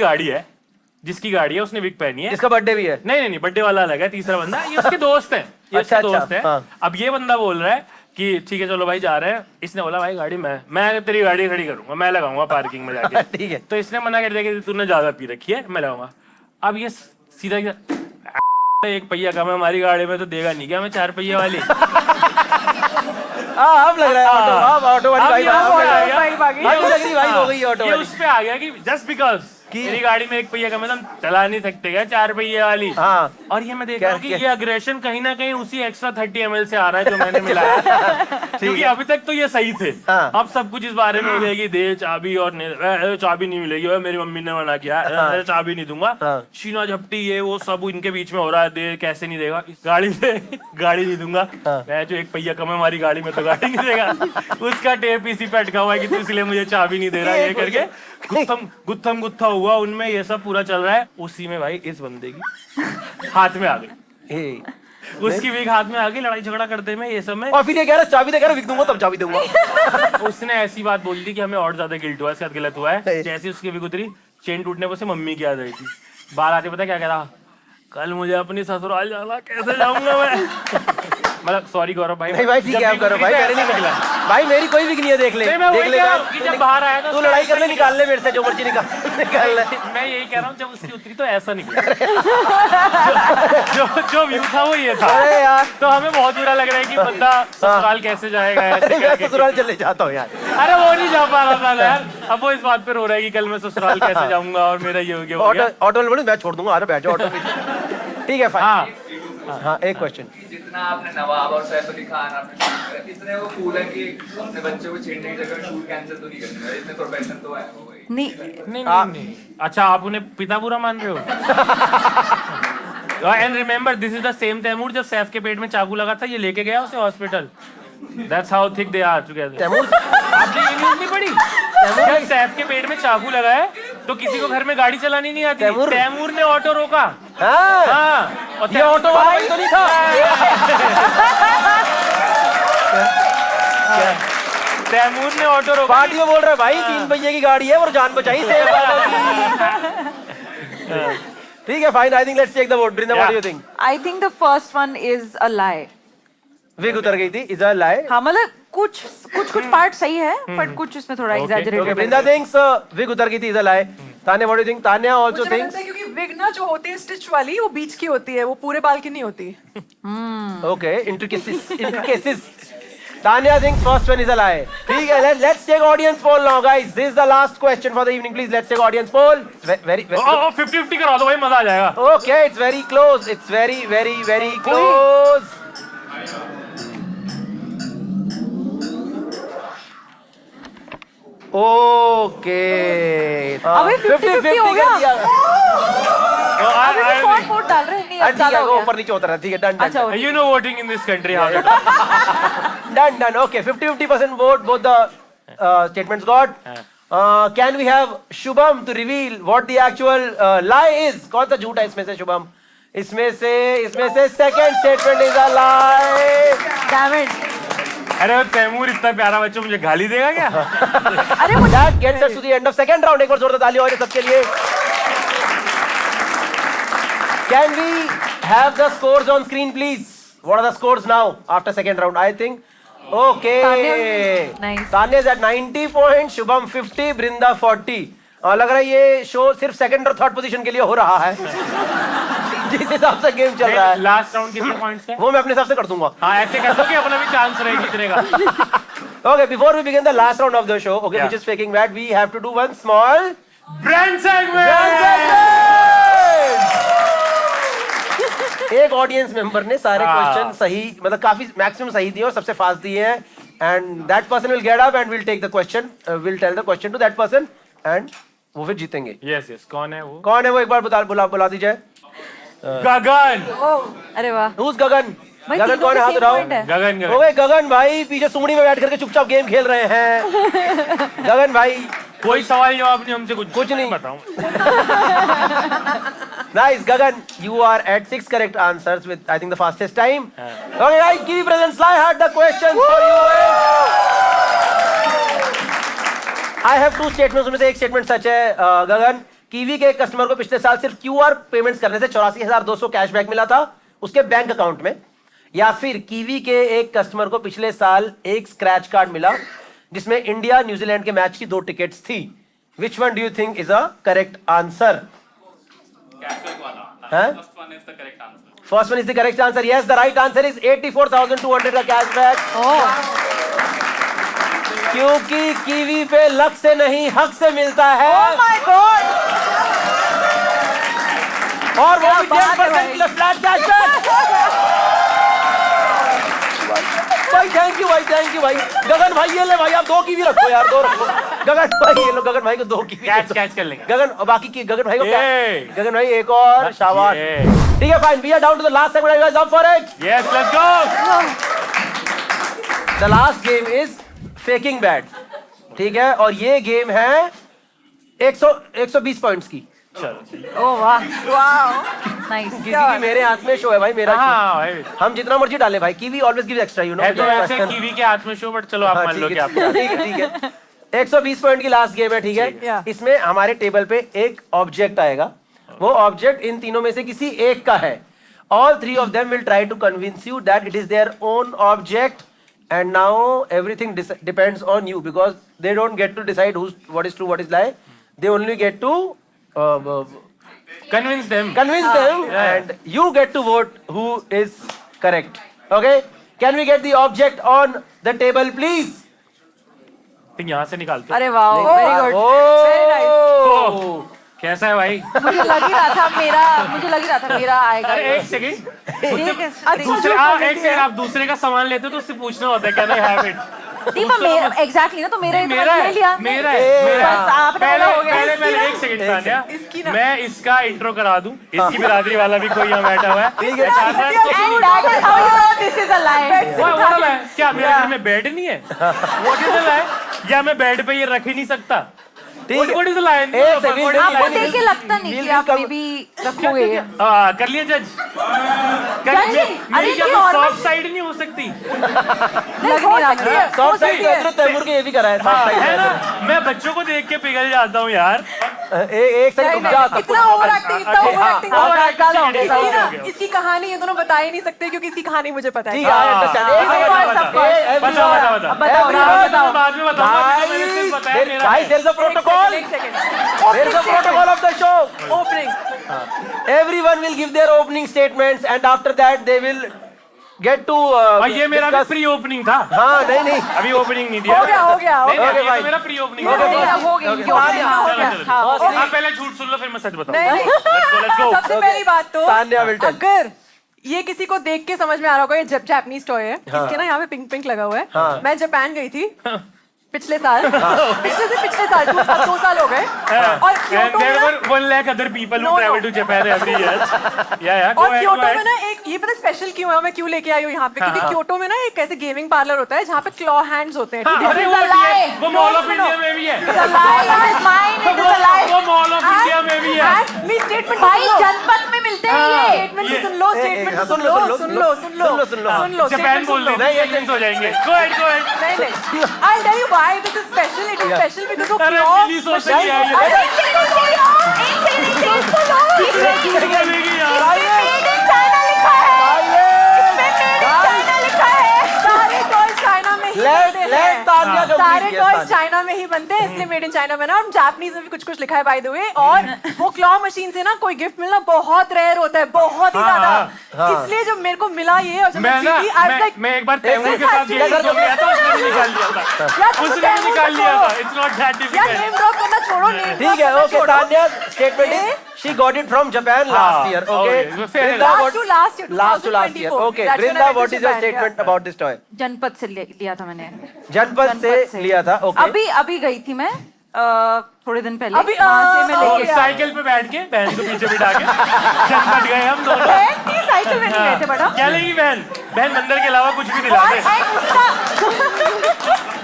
A: गाड़ी है उसने विग पहनी है।
D: इसका बर्थडे भी है?
A: नहीं, बर्थडे वाला अलग है, तीसरा बंदा, ये उसके दोस्त है, ये उसके दोस्त है। अब ये बंदा बोल रहा है कि ठीक है चलो भाई जा रहे हैं। इसने बोला भाई गाड़ी मैं तेरी गाड़ी खड़ी करूंगा, मैं लगाऊंगा पार्किंग में जाके।
D: ठीक है।
A: तो इसने मना कर दिया कि तूने ज्यादा पी रखी है, मैं लगाऊंगा। अब ये सीधा एक पहिया कम है हमारी गाड़ी में, तो देगा नहीं क्या मैं 4 पहिए वाली।
D: अब लग रहा है ऑटो वाली भाई हो गई ऑटो
A: ये
D: वाली।
A: उस पे आ गया कि जस्ट बिकॉज मेरी गाड़ी में 1 पहिया कम है, तो हम चला नहीं सकते क्या 4 पहिए वाली।
D: हाँ।
A: और ये मैं देख रहा हूँ कि ये अग्रेशन कहीं ना कहीं उसी एक्स्ट्रा 30 ml से आ रहा है जो मैंने मिलाया। क्योंकि अभी तक तो ये सही थे, अब सब कुछ इस बारे में हो गया कि दे चाबी, और चाबी नहीं मिलेगी, मेरी मम्मी ने मना किया, चाबी नहीं दूंगा, शीना झपटी ये वो सब इनके बीच में हो रहा है, दे कैसे नहीं देगा, गाड़ी नहीं दूंगा मैं, जो 1 पहिया कम है हमारी गाड़ी में तो गाड़ी नहीं देगा। उसका टेप इसी पे अटका हुआ है कि तू इसलिए मुझे चाबी नहीं दे रहा, ये करके गुत्थम गुत्था हुआ उनमें, ये सब पूरा चल रहा है। उसी में भाई इस बंदे की हाथ में आ गई, उसकी विग हाथ में आ गई, लड़ाई झगड़ा करते में ये सब में।
D: और फिर ये कह रहा चाबी दे, कह रहा विग दूंगा तब चाबी दूंगा।
A: उसने ऐसी बात बोल दी कि हमें और ज्यादा गिल्ट हुआ, इसके साथ गलत हुआ है। जैसे उसकी विग उतरी, चेन टूटने पर से मम्मी की याद आई थी। बाहर आते पता क्या कह रहा, कल मुझे अपनी ससुराल जाना, कैसे जाऊंगा मैं। मतलब सॉरी गौरव भाई।
D: नहीं भाई ठीक है, आप करो भाई, मेरे नहीं निकला भाई, मेरी कोई विग नहीं है, देख ले देख ले।
A: जब बाहर आया
D: तू लड़ाई करने निकाल ले मेरे से, जो मर्जी निकाल ले।
A: मैं यही कह रहा हूँ, जब उसकी उतरी तो ऐसा निकला। जो व्यू था वो ये था।
D: अरे यार,
A: तो हमें बहुत बुरा लग रहा है कि बंदा ससुराल कैसे जाएगा ऐसे
D: मैं
A: करके।
D: ससुराल चले जाता हूँ यार।
A: अरे वो नहीं जा पा रहा था यार, अब वो इस बात पे रो रहा है कि कल मैं ससुराल कैसे जाऊंगा और मेरा ये हो गया।
D: ऑटो वाले मैं छोड़ दूंगा, अरे बैठ जाओ ऑटो में। ठीक है फाइन। हाँ एक क्वेश्चन,
H: जितना आपने नवाब और सैफ अली खान आपने शूट करा, इतने वो कूल है कि अपने बच्चे को छेड़ने की जगह शूट कैंसिल तो नहीं करने, इतने प्रोफेशनल तो है वो भाई।
A: नहीं। अच्छा आप उन्हें पिता बुरा मान रहे हो? And remember this is the same Taimur जब सैफ के पेट में चाकू लगा था, ये लेके गया उसे hospital. That's how thick they are together.
D: Taimur
A: आपने ये न्यूज़ नहीं पढ़ी? जब सैफ के पेट में चाकू लगा है तो किसी को घर में गाड़ी चलानी नहीं आती। तैमूर ने ऑटो रोका। हाँ। और
D: ये ऑटो वाला तो नहीं था।
A: तैमूर ने ऑटो रोका।
D: पार्टी में बोल रहा है भाई 3 पहिए की गाड़ी है और जान बचाई सेफ। ठीक है fine, I think let's take the vote. Brinda, what do you think?
B: I think the first one is a lie.
D: Wig उतर गई थी, इज अ लाई।
B: हाँ मतलब कुछ पार्ट सही है, बट कुछ उसमें थोड़ा एग्जैजरेटेड है।
D: Brinda thinks विग उतर गई थी, is a lie. Tanya what do you think? Tanya also
C: मुझे
D: thinks,
C: लगता है क्योंकि विग ना जो होती है स्टिच वाली, वो बीच की होती है, वो पूरे बाल की नहीं होती।
D: okay, intricacies Tanya thinks first one is a lie. ठीक है, let's take audience poll now, guys. This is the last question for the evening. Please, let's take audience poll. Very
A: 50-50 करा दो भाई, मजा आ जाएगा.
D: Okay, it's very close. It's very close. Okay.
C: अबे 50-50 हो गया.
B: अभी भी कौन वोट डाल रहे हैं? नहीं, अब
D: ठीक
B: ज्यादा
D: है,
B: हो
D: वो
B: गया.
D: ऊपर नीचे होता रहा. ठीक है, done.
B: अच्छा,
A: You know voting in this country how it
D: Done. Okay, 50% vote. Both the statements got. Can we have Shubham to reveal what the actual lie is? कौन सा झूठ है इसमें से, शुभम? इसमें से second statement is a lie.
B: Damn it.
A: अरे वो तैमूर इतना प्यारा बच्चा मुझे गाली देगा क्या?
B: अरे वो
D: That gets us to the end of second round. एक बार जोरदार ताली हो जाए सबके लिए. Can we have the scores on screen, please? What are the scores now after second round? I think. Okay.
B: Nice.
D: Tanya is at 90 points, Shubham 50, Brinda 40. लग रहा है ये शो सिर्फ सेकंड और थर्ड पोजीशन के लिए हो रहा है. जिस हिसाब से गेम चल रहा है.
A: लास्ट राउंड कितने पॉइंट्स के?
D: वो मैं अपने हिसाब से कर दूंगा.
A: हाँ, ऐसे कर दो कि अपना भी चांस रहे जीतने का.
D: Okay, before we begin the last round of the show, okay,
A: Yeah.
D: which is faking that, we have to do one small
A: brand segment.
D: एक ऑडियंस मेंबर ने सारे
A: हाँ.
D: क्वेश्चन सही, मतलब काफी मैक्सिमम सही दिए और सबसे फास्ट दिए हैं. And that person will get up and will take the question, will tell the question to that person and वो फिर जीतेंगे.
A: यस, कौन है वो?
D: कौन है वो, एक बार बुला दीजिए.
A: गगन.
B: अरे वाह.
D: Who's गगन?
B: भाई,
D: गगन
B: तीनों
D: कौन है?
B: के
D: हाथ
B: same
D: उठाओ.
B: point है.
A: गगन
D: ओए गगन भाई पीछे सुमड़ी में बैठ करके चुपचाप गेम खेल रहे हैं. गगन भाई
A: कोई सवाल जवाब नहीं, हमसे कुछ
D: नहीं.
A: बताऊं.
D: Nice, Gagan. You are at 6 correct answers with, I think, the fastest time. Okay, guys, Kiwi Presents Sly had the questions for you. I have two statements. उनमें से एक statement सच है. गगन, कीवी के एक कस्टमर को पिछले साल सिर्फ QR पेमेंट्स करने से 84,200 कैशबैक मिला था उसके बैंक अकाउंट में. या फिर कीवी के एक कस्टमर को पिछले साल एक स्क्रैच कार्ड मिला जिसमें इंडिया न्यूजीलैंड के मैच की 2 टिकट्स थी. Which one do you think is a correct answer? Huh? First one is the correct answer. Yes, the right answer is 84,200 का cashback. क्योंकि कीवी पे लक से नहीं हक से मिलता है.
B: Oh my God.
D: और वो भी 10% फ्लैट कैशबैक. भाई थैंक यू भाई. गगन भाई ये ले भाई, आप 2 कीवी रखो यार, 2 रखो. गगन भाई ये लो, गगन भाई को 2 कीवी
A: कैच कर लेंगे.
D: गगन और बाकी की गगन भाई को
A: ये.
D: गगन भाई एक और शाबाश. ठीक है fine, we are down to the last segment. You guys up for it?
A: Yes, let's go.
D: The last game is faking bat. ठीक है, और ये गेम है 120 पॉइंट्स की.
B: ओह वाह. नाइस.
D: क्योंकि मेरे हाथ में शो है भाई, मेरा
A: हाँ भाई.
D: show. हम जितना मर्जी डाले भाई, kiwi always gives extra, you know.
A: है तो ऐसे कीवी के हाथ में शो, बट चलो आप मान लो कि आप.
D: ठीक है 120 पॉइंट की लास्ट गेम है. ठीक है, इसमें हमारे टेबल पे एक ऑब्जेक्ट आएगा. वो ऑब्जेक्ट इन तीनों में से किसी एक का है. All 3 of them will try to convince you that it is their own object, and now everything depends on you because they don't get to decide what is true, what is lie. They only get to
A: Convince them.
D: and you get to vote who is correct. Okay, can we get the object on the table, please?
A: यहाँ से निकालते.
B: अरे वाह. Very good. Very nice.
A: कैसा है भाई?
B: मुझे लग ही रहा था मेरा आएगा.
A: अरे एक सेकंड.
B: ठीक है.
A: दूसरे एक सेकंड, आप दूसरे का सामान लेते हो तो उससे पूछना होता है कैन आई हैव इट.
B: मेरा एग्जैक्टली ना, तो मेरा
A: मेरा है, मेरा है.
B: बस आपने बोला हो गया.
A: पहले एक सेकंड तान्या, मैं इसका इंट्रो करा दूं. इसकी बिरादरी वाला भी कोई यहाँ बैठा हुआ है.
B: And that is how you know this is a lie.
A: क्या मेरे घर में बेड नहीं है? What is a lie? या मैं बेड पे ये रख ही नहीं सकता? What is a lie?
B: आपको देख के लगता नहीं कि आप मे बी रखोगे.
A: कर लिया जज.
B: अरे
A: सॉफ्ट साइड नहीं हो सकती.
D: सॉफ्ट साइड तैमूर के ये भी करा है.
A: है ना, मैं बच्चों को देख के पिघल जाता हूँ यार.
D: एक सेकंड रुक जा.
C: इतना ओवर एक्टिंग. इसकी कहानी ये दोनों बता ही नहीं सकते क्योंकि इसकी कहानी मुझे पता है.
D: ठीक है, I understand.
A: बताओ. बाद में बताऊंगा.
D: Guys, there is a protocol. There is a protocol of the show.
C: Opening.
D: Everyone will give their opening statements and after that they will get to
A: और ये मेरा भी प्री ओपनिंग था।
D: हाँ नहीं
A: अभी ओपनिंग नहीं दिया।
C: हो गया
A: नहीं,
D: Okay,
A: ये
D: भाई।
A: तो मेरा प्री ओपनिंग
D: Okay,
A: था।
D: fine.
B: हो गई
A: हाँ, पहले झूठ सुन लो फिर मैं सच बताऊं।
C: नहीं
A: Let's go.
C: सबसे पहली बात तो
D: तान्या will tell.
C: अगर ये किसी को देख के समझ में आ रहा होगा ये जापानीज टॉय है, इसके ना यहाँ पे पिंक पिंक लगा हुआ है।
D: हाँ।
C: मैं जापान गई थी पिछले साल, पिछले साल 2 साल हो गए और
A: And
C: क्योटो में
A: there
C: ना
A: were 1 lakh other people who
C: No,
A: travel
C: no.
A: to Japan every year. Yeah, go
C: और
A: ahead,
C: क्योटो
A: go
C: में
A: ahead.
C: ना एक ये पता स्पेशल क्यों है, मैं क्यों लेके आई हूँ यहाँ पे, क्योंकि
A: हाँ।
C: क्योटो में ना एक ऐसे गेमिंग पार्लर होता है जहाँ पे क्लॉ हैंड्स होते हैं।
A: हाँ,
C: ठीक है?
A: अरे
B: is a
A: वो भी है,
B: lie.
A: वो
C: No,
A: mall of
C: no,
A: India
C: no.
A: में भी है।
B: It's a lie. It is mine. It is a lie.
A: वो मॉल ऑफ इंडिया में भी है।
C: And मेरी statement
B: भाई
C: सुन लो।
B: जनपद में मिलते हैं ये।
C: स्टेटमेंट
A: ये-
C: सुन लो, स्टेटमेंट सुन लो,
A: जापान बोल दो,
C: नहीं
A: सेकंड्स हो जाएंगे। Go ahead, go ahead.
C: नहीं I'll tell you why this is special. It is special because वो
A: अरे
C: claw
A: मिनी सॉस से नहीं आई है।
B: अरे एक सेकंड
A: बोलेगी यार।
B: मेड इन चाइना लिखा है। चाइना लिखा है।
C: सारे टॉयज चाइना में ही
D: Let-
C: बनते
D: let
C: हैं।
D: तान्या complete
C: सारे
D: yes,
C: टॉयज
D: तान्या।
C: चाइना में ही बनते हैं, इसलिए मेड इन चाइना बना। और जापानीज में भी कुछ कुछ लिखा है बाय द वे। और वो क्लॉ मशीन से ना कोई गिफ्ट मिलना बहुत रेयर होता है, बहुत ही
A: हाँ,
C: ज्यादा। इसलिए जब मेरे को मिला ये और जब
A: मैं ना
C: जीती, I was like,
A: मैं एक बार तैमूर के साथ
C: This
A: गेम
C: has to
A: खेल
C: be-
A: गया था, उसने भी निकाल लिया था।
C: यार, तुम
A: उसने भी
C: तैमूर
A: निकाल
C: को
A: लिया था।
C: छोड़ो।
A: It's not that
C: यार
A: difficult.
C: नेम ड्रॉप करना छोड़ो, नेम
D: ठीक है, okay Tanya statement is she got it from Japan last year,
A: okay,
D: okay
A: fair
D: Brinda,
A: enough.
D: what-
C: Last to last year,
D: last year,
C: 2024.
D: okay
C: That's when I
D: Brinda,
C: went to
D: what is your
C: Japan, yeah.
D: statement about this toy?
B: जनपद से लिया था मैंने।
D: जनपद से लिया था, ओके
B: अभी गई थी मैं थोड़े दिन पहले।
C: अभी,
B: वहाँ से मैं
A: और
B: लेके
A: साइकिल पे बैठ के बहन को पीछे बिठा के जनपद गए हम दोनों।
B: साइकिल में नहीं गए थे बड़ा।
A: क्या लेगी बहन? बहन मंदिर के अलावा कुछ भी दिला
B: और
A: दे।
B: and उसका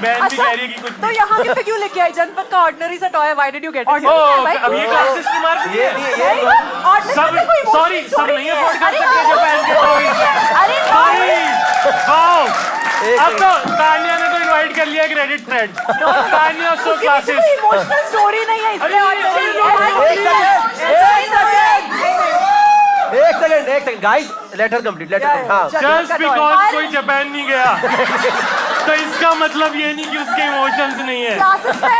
A: बहन भी कह रही है कि कुछ
C: तो
A: भी।
C: यहाँ पे क्यों लेके आई? जनपद का ऑर्डिनरी सा toy, why did you get it?
A: Oh, अब ये क्लासेस की मार दी है। सब सॉरी सब नहीं अफोर्ड कर सकते जापान के टॉयज।
B: अरे
A: सॉरी वाओ। अब तो तान्या ने तो इनवाइट कर लिया क्रेडिट थ्रेड। तान्या सो क्लासेस।
C: इमोशनल स्टोरी नहीं है इसलिए
D: एक second guys, let her complete, let her हाँ
A: जस्ट बिकॉज कोई जापान नहीं गया तो इसका मतलब ये नहीं कि उसके इमोशंस नहीं है।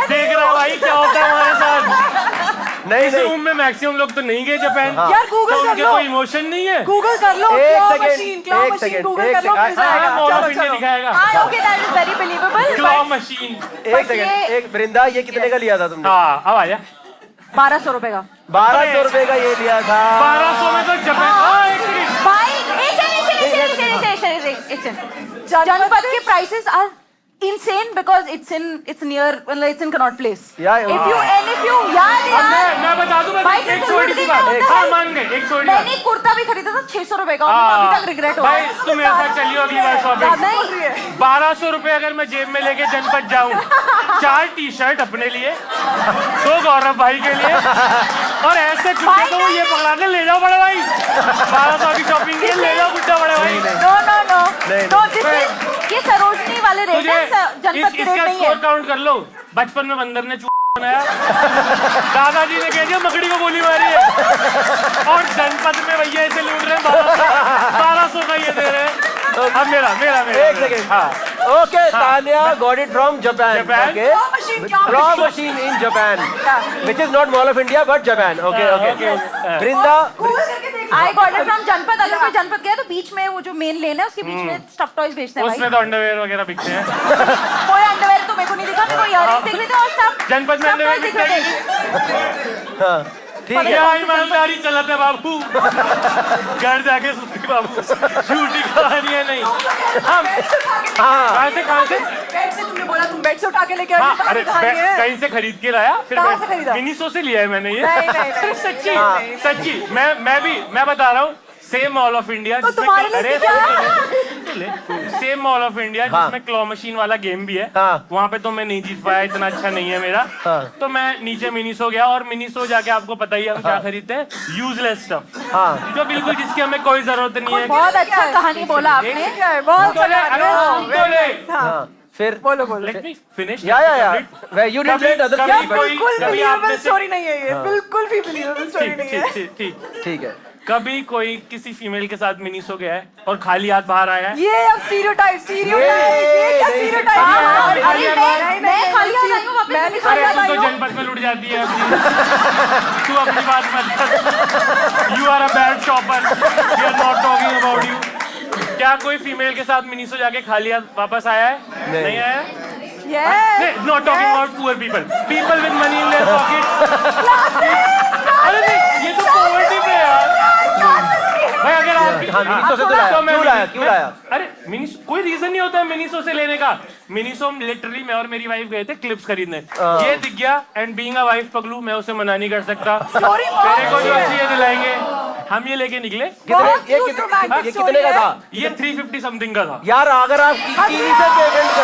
A: देख रहा भाई क्या होता है हमारे साथ।
D: नहीं
A: इस रूम में मैक्सिमम लोग तो नहीं गए जापान।
C: यार गूगल
A: तो
C: कर
A: उनके
C: लो,
A: कोई इमोशन नहीं है।
C: गूगल कर लो,
D: एक
C: क्लॉ
D: सेकंड,
C: मशीन, क्लॉ
D: एक
C: मशीन
D: सेकंड,
C: गूगल
D: एक
C: कर लो,
D: सेकंड।
C: मिल जाएगा।
A: मॉल ऑफ
C: चलो,
A: इंडिया
C: चलो।
A: दिखाएगा।
B: हाँ okay that is very believable.
A: Claw machine.
D: एक सेकंड, एक वृंदा, ये कितने का लिया था तुमने?
A: हाँ अब आया
B: 1200 रुपए का।
D: 1200 रुपए का ये लिया था।
A: 1200 में तो जापान। एक सेकंड।
B: भाई जनपद के prices are insane because it's near it's in Connaught Place.
D: Yeah,
B: if you यार
A: मैं बता दूं
B: भाई
A: एक छोटी सी बात। हाँ मान गए, एक छोटी
B: मैंने
A: बात।
B: कुर्ता भी खरीदा था 600 रुपए का और मुझे अभी तक रिग्रेट हो रहा
A: भाई
B: है।
A: तुम मेरे साथ चलियो अगली बार शॉपिंग।
B: नहीं
A: 1200 रुपए अगर मैं जेब में लेके जनपद जाऊं, 4 टी शर्ट अपने लिए, 2 गौरव भाई के लिए और ऐसे कुत्ते को ये पकड़ा के ले जाओ बड़े भाई। 1200 की शॉपिंग के ले जाओ कुत्ता बड़े भाई।
B: नो ये सरोजनी वाले रेट है, जनपद के रेट
A: इसका
B: नहीं
A: स्कोर
B: है।
A: काउंट कर लो। बचपन में बंदर ने बनाया, दादाजी ने कह दिया मकड़ी को गोली मारी है और जनपद में भैया इसे लूट रहे हैं 1200 का ये दे रहे हैं। अब मेरा
D: एक सेकंड, हाँ okay Tanya got it from Japan,
A: Japan?
D: Okay claw machine in Japan, which is not Mall of India but Japan, okay. Vrinda,
B: I got it from जनपद। अगर कोई जनपद गया तो बीच में वो जो मेन लेन है उसके बीच में स्टफ टॉयज बेचते हैं भाई।
A: उसमें तो अंडरवेयर वगैरह बिकते हैं।
B: कोई अंडरवेयर तो मेरे को नहीं दिखा, मेरे को इयररिंग्स दिख रहे थे और स्टफ
A: जनपद में अंडरवेयर
B: दिख
A: बिकते
B: रहे
A: हैं।
B: थे।
D: हाँ ठीक है।
A: क्या ईमानदारी चलते बाबू। घर जाके सुनती बाबू, झूठी कहानी है नहीं। हम
D: हाँ
A: कहाँ से
C: बेड से तुमने बोला, तुम बेड से उठा के लेके आई,
A: हाँ
C: कहाँ
A: अरे
C: से खानी है?
A: कहीं से खरीद के लाया, फिर
C: कहाँ से खरीदा?
A: मिनीसो से लिया है मैंने ये।
C: नहीं।
A: सच्ची सच्ची मैं बता रहा हूँ। सेम मॉल ऑफ इंडिया
C: तो तुम्हारे लिए
A: अरे
C: क्या?
A: सेम मॉल ऑफ इंडिया
D: हाँ।
A: जिसमें क्लॉ मशीन वाला गेम भी है।
D: हाँ।
A: वहाँ पे तो मैं नहीं जीत पाया, इतना अच्छा नहीं है मेरा।
D: हाँ।
A: तो मैं नीचे मिनीसो गया और मिनीसो जाके आपको पता ही है हम क्या खरीदते हैं, यूजलेस स्टफ।
D: हाँ
A: जो बिल्कुल जिसकी हमें कोई जरूरत नहीं है।
B: बहुत अच्छा कहानी बोला आपने।
C: क्या है? बहुत
A: तो ले, अरे सुन तो ले।
D: हाँ फिर
C: बोलो
A: Let me finish.
D: या where you didn't let other
A: कभी
D: people,
C: बिल्कुल
A: कभी आप में
C: बिलीवेबल
A: से-
C: स्टोरी नहीं है ये, बिल्कुल भी बिलीवेबल स्टोरी नहीं है।
A: ठीक।
D: ठीक है।
A: कभी कोई किसी फीमेल के साथ मिनीसो गया है और खाली हाथ बाहर आया है?
C: ये अब स्टीरियोटाइप ये क्या
D: नहीं,
C: स्टीरियोटाइप
A: अरे,
C: है?
B: मैं खाली हाथ आई हूँ वापस
C: मैं
B: नहीं
C: नहीं
B: खाली
A: अरे
B: हाथ
A: तू
B: आई
A: तो
B: हूँ।
A: जनपद में लुट जाती है अपनी। तू अपनी बात मत कर। You are a bad shopper. We are not talking about you. क्या कोई फीमेल के साथ मिनीसो जाके खा लिया वापस आया है? नहीं आया?
C: Yes.
A: Not talking about poor people. People with money in their pocket. अरे नहीं, ये तो poverty पे है यार। भाई अगर आप
D: हाँ, मिनीसो से तो लाया। क्यों लाया?
A: अरे मिनीसो कोई रीजन नहीं होता है मिनीसो से लेने का। मिनीसो लिटरली मैं और मेरी वाइफ गए थे क्लिप्स खरीदने। ये दिख गया एंड बीइंग अ वाइफ पगलू मैं उसे मना नहीं कर सकता। तेरे को जो चाहिए दिलाएंगे। हम ये लेके निकले।
D: ये कितने का था?
A: ये 350 समथिंग का था।
D: यार अगर आप कीवी से पेमेंट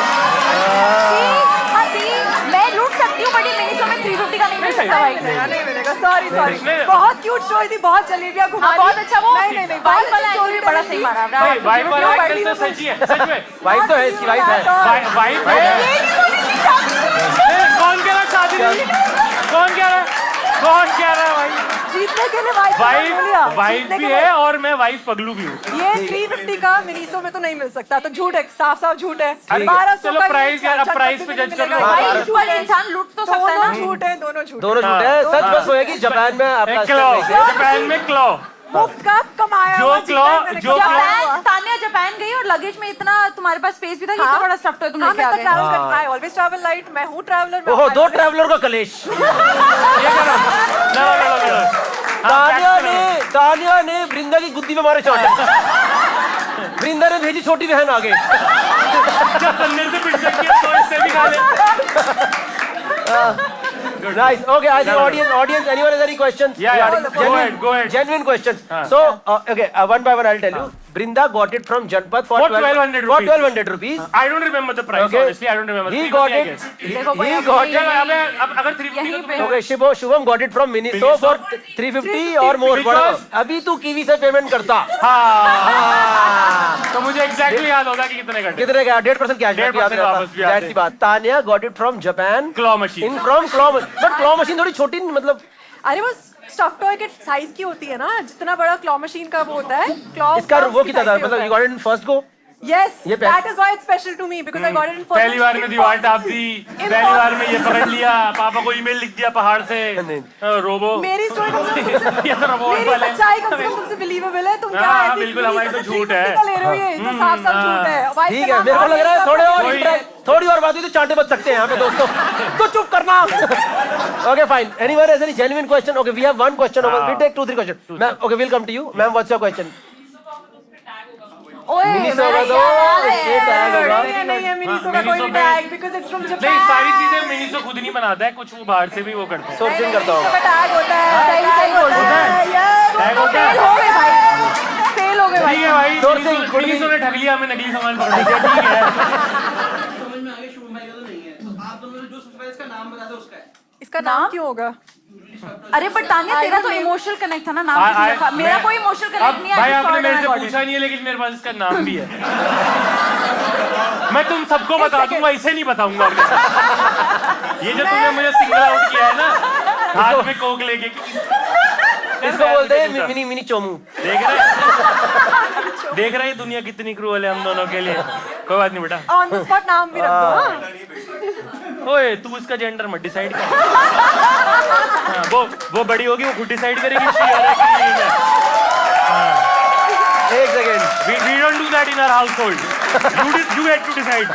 B: मैं लूट सकती हूँ बट ये मिनीसो में 350 का नहीं मिल सकता भाई।
C: नहीं मिलेगा, सॉरी
A: नहीं।
C: बहुत क्यूट स्टोरी थी, बहुत जलेबियां घुमा दी।
B: बहुत अच्छा वो
C: नहीं
B: वाइफ वाला एंगल भी बड़ा सही मारा।
A: भाई वाइफ वाला एंगल तो सच ही है, सच में।
D: वाइफ तो है, इसकी वाइफ है।
A: वाइफ है। कौन कह रहा शादी नहीं? कौन कह रहा है भाई?
C: जीतने के लिए वाइफ
A: भी है और मैं वाइफ पगलू भी हूँ।
C: ये 350 का मिनीसो में तो नहीं मिल सकता, तो झूठ है, साफ साफ झूठ है।
A: अरे
C: 1200
A: चलो
C: का
A: प्राइस यार, अब प्राइस पे जज कर लो।
B: भाई पर इंसान लूट तो सकता है
C: दोनों
B: ना।
C: झूठ है, दोनों झूठ
D: दोनों झूठ है। सच बस वो है कि जापान में आपका
A: जापान में क्लॉ
C: मुफ्त का कमाया
A: जो
C: हुआ
A: क्लॉ
C: जीता है, मैंने
A: जो
C: कमाया
A: क्लॉ
C: हुआ।
B: तानिया जापान गई और लगेज में इतना तुम्हारे पास स्पेस भी था, ये तो बड़ा स्टफ टॉय तुम
C: हाँ,
B: लेके
C: मैं
B: आ
C: तो
B: गए।
C: ट्रैवल करता है, ऑलवेज ट्रैवल लाइट, मैं हूँ ट्रैवलर।
D: ओहो, दो ट्रैवलर का कलेश। तानिया ने वृंदा की गुद्दी में मारे चोट। वृंदा ने भेजी छोटी बहन आगे।
A: जब तन्ने से पिट सकती है तो इससे भी खा ले।
D: Nice. Okay, I think audience, anyone has any questions?
A: Yeah, go ahead.
D: Genuine questions. So, okay, one by one I'll tell you. Brinda got it from Janpat for
A: 1200
D: for 1200 rupees.
A: I don't remember the price.
D: Okay.
A: Honestly, I don't remember.
D: He got it. He got it.
A: अब अगर 350
D: Okay, Shubham got it from Miniso for 350 or more.
A: Because-
D: अभी तू कीवी से पेमेंट करता।
A: तो मुझे एग्जैक्टली याद होगा कि कितने का
D: कितने का? 1.5% कैश
A: 1.5% वापस भी आते।
D: जाहिर सी बात। Tanya got it from Japan.
A: Claw machine
D: In from claw machine. But claw machine थोड़ी छोटी मतलब
C: अरे वो स्टफ टॉय के साइज की होती है ना, जितना बड़ा क्लॉ मशीन का वो होता है, क्लॉ
D: इसका वो कितना था? मतलब you got it in first go?
C: Yes,
D: ये
C: that is why it's special to me because I got it in first.
A: पहली बार में दीवार टाप दी, पहली बार में ये पकड़ लिया, पापा को ईमेल लिख दिया पहाड़ से। रोबो
C: मेरी स्टोरी
A: ये तो रोबोट
C: मेरी
A: वाले।
C: सच्चाई कम से कम तुमसे बिलीवेबल है। तुम क्या
A: हाँ,
C: ऐसी
A: बिल्कुल, हमारी तो झूठ है।
C: ले रहे हो, ये तो साफ साफ झूठ है। Wife
D: ठीक
C: का
D: है,
C: नाम
D: मेरे को लग रहा है
A: कोई-
D: थोड़ी और बात हुई तो चांटे बच सकते हैं यहाँ पे दोस्तों। तो चुप करना। Okay, fine. Anyone has any genuine question? Okay, we have one question over. We take 2-3 questions. Ma'am, okay, we'll come to you. Ma'am, what's your question?
B: ओए
D: मिनीसो का तो ये टैग होगा।
C: नहीं है मिनीसो का
A: मिनीसो
C: कोई
A: में-
C: tag because it's from Japan।
A: नहीं, सारी चीजें मिनीसो खुद नहीं बनाता है, कुछ वो बाहर से भी वो करता है।
D: सोर्सिंग करता
C: मिनीसो
D: होगा।
C: का टैग होता है,
B: सही
C: टैग
B: बोल
C: होता
B: रहे
C: है। Yes।
A: टैग होता है।
B: फेल हो गए भाई, फेल हो गए भाई।
A: ठीक है भाई,
D: Sourcing, could
A: मिनीसो
D: be-
A: ने ठग लिया, हमें नकली सामान पकड़ लिया, ठीक है।
F: समझ में आ गया शुभम भाई का तो नहीं है। तो आप दोनों ने जो सरप्राइज का नाम बताया था उसका है।
C: इसका नाम क्यों होगा?
B: अरे बट तानिया तेरा तो इमोशनल कनेक्ट था ना, नाम किसी ने कहा। मेरा कोई इमोशनल
A: अब
B: कनेक्ट नहीं है।
A: भाई
B: I just
A: आपने
B: saw it
A: मेरे
B: and
A: से
B: I got it.
A: पूछा नहीं है, लेकिन मेरे पास इसका नाम भी है। मैं तुम सबको बता दूंगा, इसे नहीं बताऊंगा। ये जो तुमने मुझे सिंगल आउट किया है ना, हाथ में कोक लेके,
D: इसको बोलते हैं मिनी मिनी चोमू।
A: देख रहे हैं दुनिया कितनी क्रूअल है हम दोनों के लिए। कोई बात नहीं बेटा।
C: ऑन द स्पॉट नाम भी रख दो। हाँ।
A: ओए तू इसका जेंडर मत डिसाइड कर। हाँ, वो बड़ी होगी, वो खुद डिसाइड करेगी she or a he है।
D: एक second.
A: We don't do that in our household. You get to decide.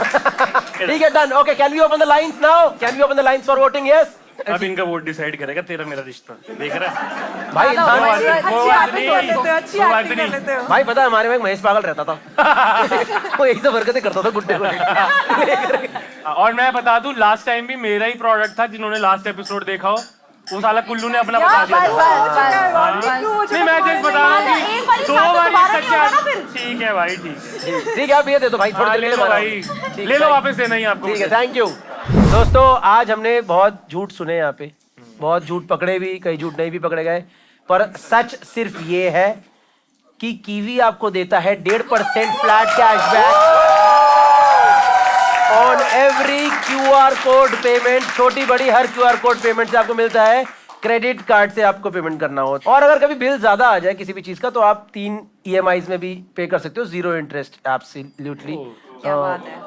D: ठीक है, done. Okay, can we open the lines now? Can we open the lines for voting? Yes.
A: अब इनका वोट डिसाइड करेगा तेरा मेरा रिश्ता। देख रहा है
D: भाई इंसान
A: बात नहीं,
C: अच्छी
A: कोई बात
C: एक्टिंग कर
A: नहीं,
C: लेते हो, अच्छी
A: कोई बात
C: एक्टिंग कर
A: नहीं।
C: लेते हो।
D: भाई पता है हमारे में एक महेश पागल रहता था। वो यही सब हरकतें करता था गुड्डे को।
A: और मैं बता दूं, लास्ट टाइम भी मेरा ही प्रोडक्ट था। जिन्होंने लास्ट एपिसोड देखा हो, वो साला कुल्लू ने अपना बता दिया था। नहीं, मैं जस्ट बता रहा हूँ
B: एक बार
A: कि
B: ही
A: 2
B: साथ
A: बार
B: दोबारा
A: ये
B: नहीं होगा ना
A: सच्चा।
B: फिर।
A: ठीक है भाई, ठीक।
D: ठीक है, आप ये दे दो भाई, थोड़ी देर
A: ले
D: के
A: लो
D: लिए
A: भाई,
D: ठीक,
A: ले लो, वापस देना ही आपको।
D: ठीक है, थैंक यू। दोस्तों, आज हमने बहुत झूठ सुने यहाँ पे, बहुत झूठ पकड़े भी, कई झूठ नहीं भी पकड़े गए, पर सच सिर्फ ये है कि कीवी आपको देता है 1.5% flat cashback on every QR code payment. छोटी बड़ी हर क्यूआर कोड पेमेंट से आपको मिलता है। क्रेडिट कार्ड से आपको पेमेंट करना हो, और अगर कभी बिल ज्यादा आ जाए किसी भी चीज का, तो आप 3 EMIs में भी पे कर सकते हो, 0 इंटरेस्ट। एब्सोल्युटली
B: क्या बात है।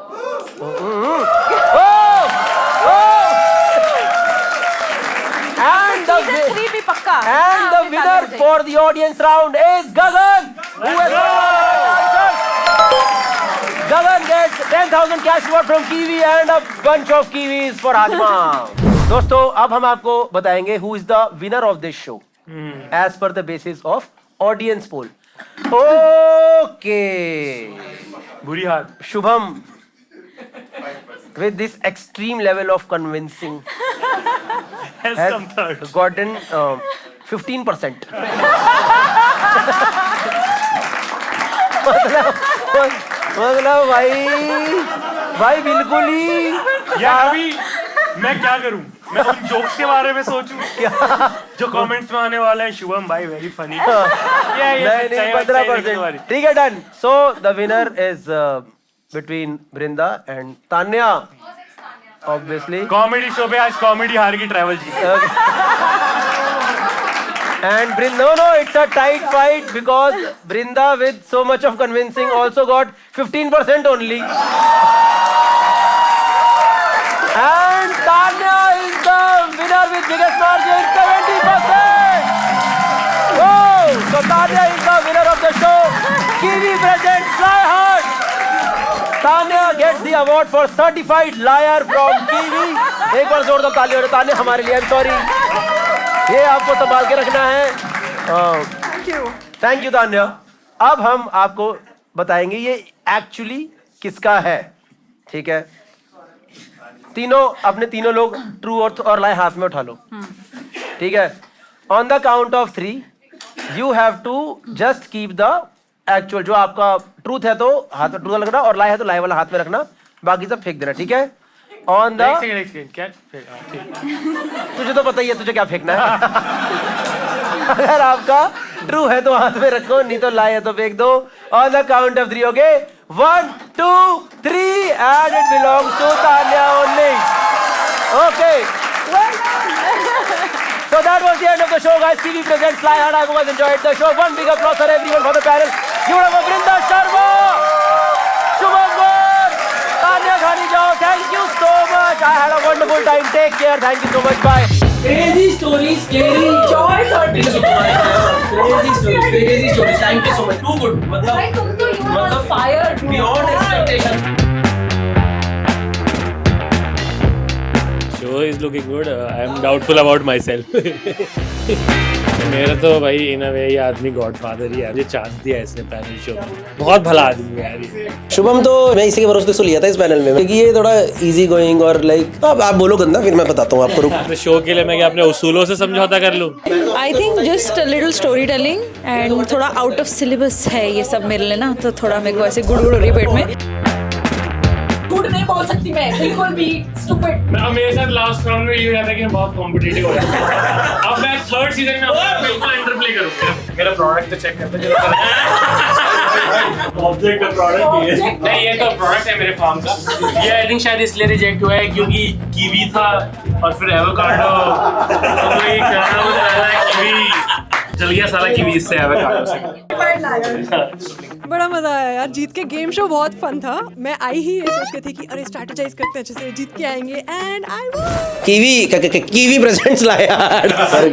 D: And the
B: Season 3 भी पक्का।
D: And the winner for the audience round is Gagan, who has won $100. 10,000 cash reward from Kiwi and a bunch of Kiwis for Hajma. दोस्तों अब हम आपको बताएंगे who is the winner of this show as per the basis of audience poll. Okay.
A: बुरी हाल.
D: Shubham, with this extreme level of convincing,
A: Has come third.
D: gotten 15%. मतलब भाई बिल्कुल ही
A: यार अभी मैं क्या करूं? मैं उन जोक्स के बारे में सोचूं जो कमेंट्स में आने वाले हैं. शुभम भाई वेरी फनी.
D: नहीं 15%. ठीक है, done. So the winner is between Brinda and Tanya. Obviously
A: comedy show पे आज कॉमेडी हार की ट्रैवल जी.
D: And Brinda, no, it's a tight fight because Brinda, with so much of convincing, also got 15% only. And Tanya is the winner with biggest margin, 70%. Whoa! So Tanya is the winner of the show. Kiwi presents Fly Hard. Tanya gets the award for certified liar from Kiwi. एक बार जोरदार ताली हो तान्या हमारे लिए. I'm sorry. ये आपको संभाल के रखना है. Thank you Tanya. अब हम आपको बताएंगे ये एक्चुअली किसका है. ठीक है, तीनों अपने तीनों लोग ट्रू और लाई हाथ में उठा लो. ठीक है, on the count of 3 you have to just keep the actual. जो आपका ट्रूथ है तो हाथ में ट्रूथ रखना और लाई है तो लाई वाला हाथ में रखना. बाकी सब फेंक देना. ठीक है, ऑन द
A: क्या
D: तुझे तो पता ही है तुझे क्या फेंकना है. अगर आपका ट्रू है तो हाथ में रखो, नहीं तो लाई है तो फेंक दो. On the count of 3. Okay, 1 2 3 and it belongs to Tanya only. Okay, so that was the end of the show, guys. Kiwi presents Fly Hard. I hope you guys enjoyed the show. One big applause for everyone for the panel. You have a Brinda Sharma, Shubham Gaur, Tanya Khanijao. Thank you so much. I had a wonderful time. Take care. Thank you so much. Bye.
F: Crazy stories, scary. Joy crazy stories. Thank you so much. Too good. मतलब fire beyond expectation.
A: Show is looking good. I am doubtful about myself. मेरा तो भाई इन अ वे ये आदमी गॉडफादर ही है. मुझे चांस दिया इसने पैनल शो. बहुत भला आदमी है यार ये.
D: शुभम तो मैं इसी के भरोसे से लिया था इस पैनल में क्योंकि ये थोड़ा इजी गोइंग और लाइक आप बोलो गंदा फिर मैं बताता हूँ आपको.
A: अपने शो के लिए मैं क्या अपने उसूलों से समझौता कर लूँ?
I: I think just little story telling and थोड़ा आउट ऑफ सिलेबस है ये सब मेरे लिए ना, तो थोड़ा मेरे को ऐसे गुड़ हो रही पेट में.
C: गुड नहीं बोल सकती मैं, बिल्कुल भी स्टूपिड.
A: मेरे साथ लास्ट राउंड में ये रहता है कि मैं बहुत कॉम्पिटिटिव हो रहा हूँ. अब मैं थर्ड सीजन में बिल्कुल इंटरप्ले करूँगा. मेरा प्रोडक्ट तो चेक करते चलो. ऑब्जेक्ट का प्रोडक्ट ये नहीं, ये तो प्रोडक्ट है मेरे फार्म का. ये आई थिंक शायद इसलिए रिजेक्ट हुआ है क्योंकि कीवी था और फिर एवोकाडो. कोई कहना मुझे लग रहा है कीवी चल गया सारा कीवी इससे एवोकाडो से.
C: बड़ा मजा आया यार, जीत के. गेम शो बहुत फन था. मैं आई ही ये सोच के थी कि अरे स्ट्रैटेजाइज करते हैं अच्छे से, जीत के आएंगे. एंड आई
D: कीवी प्रेजेंट्स लाया.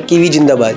D: कीवी जिंदाबाद.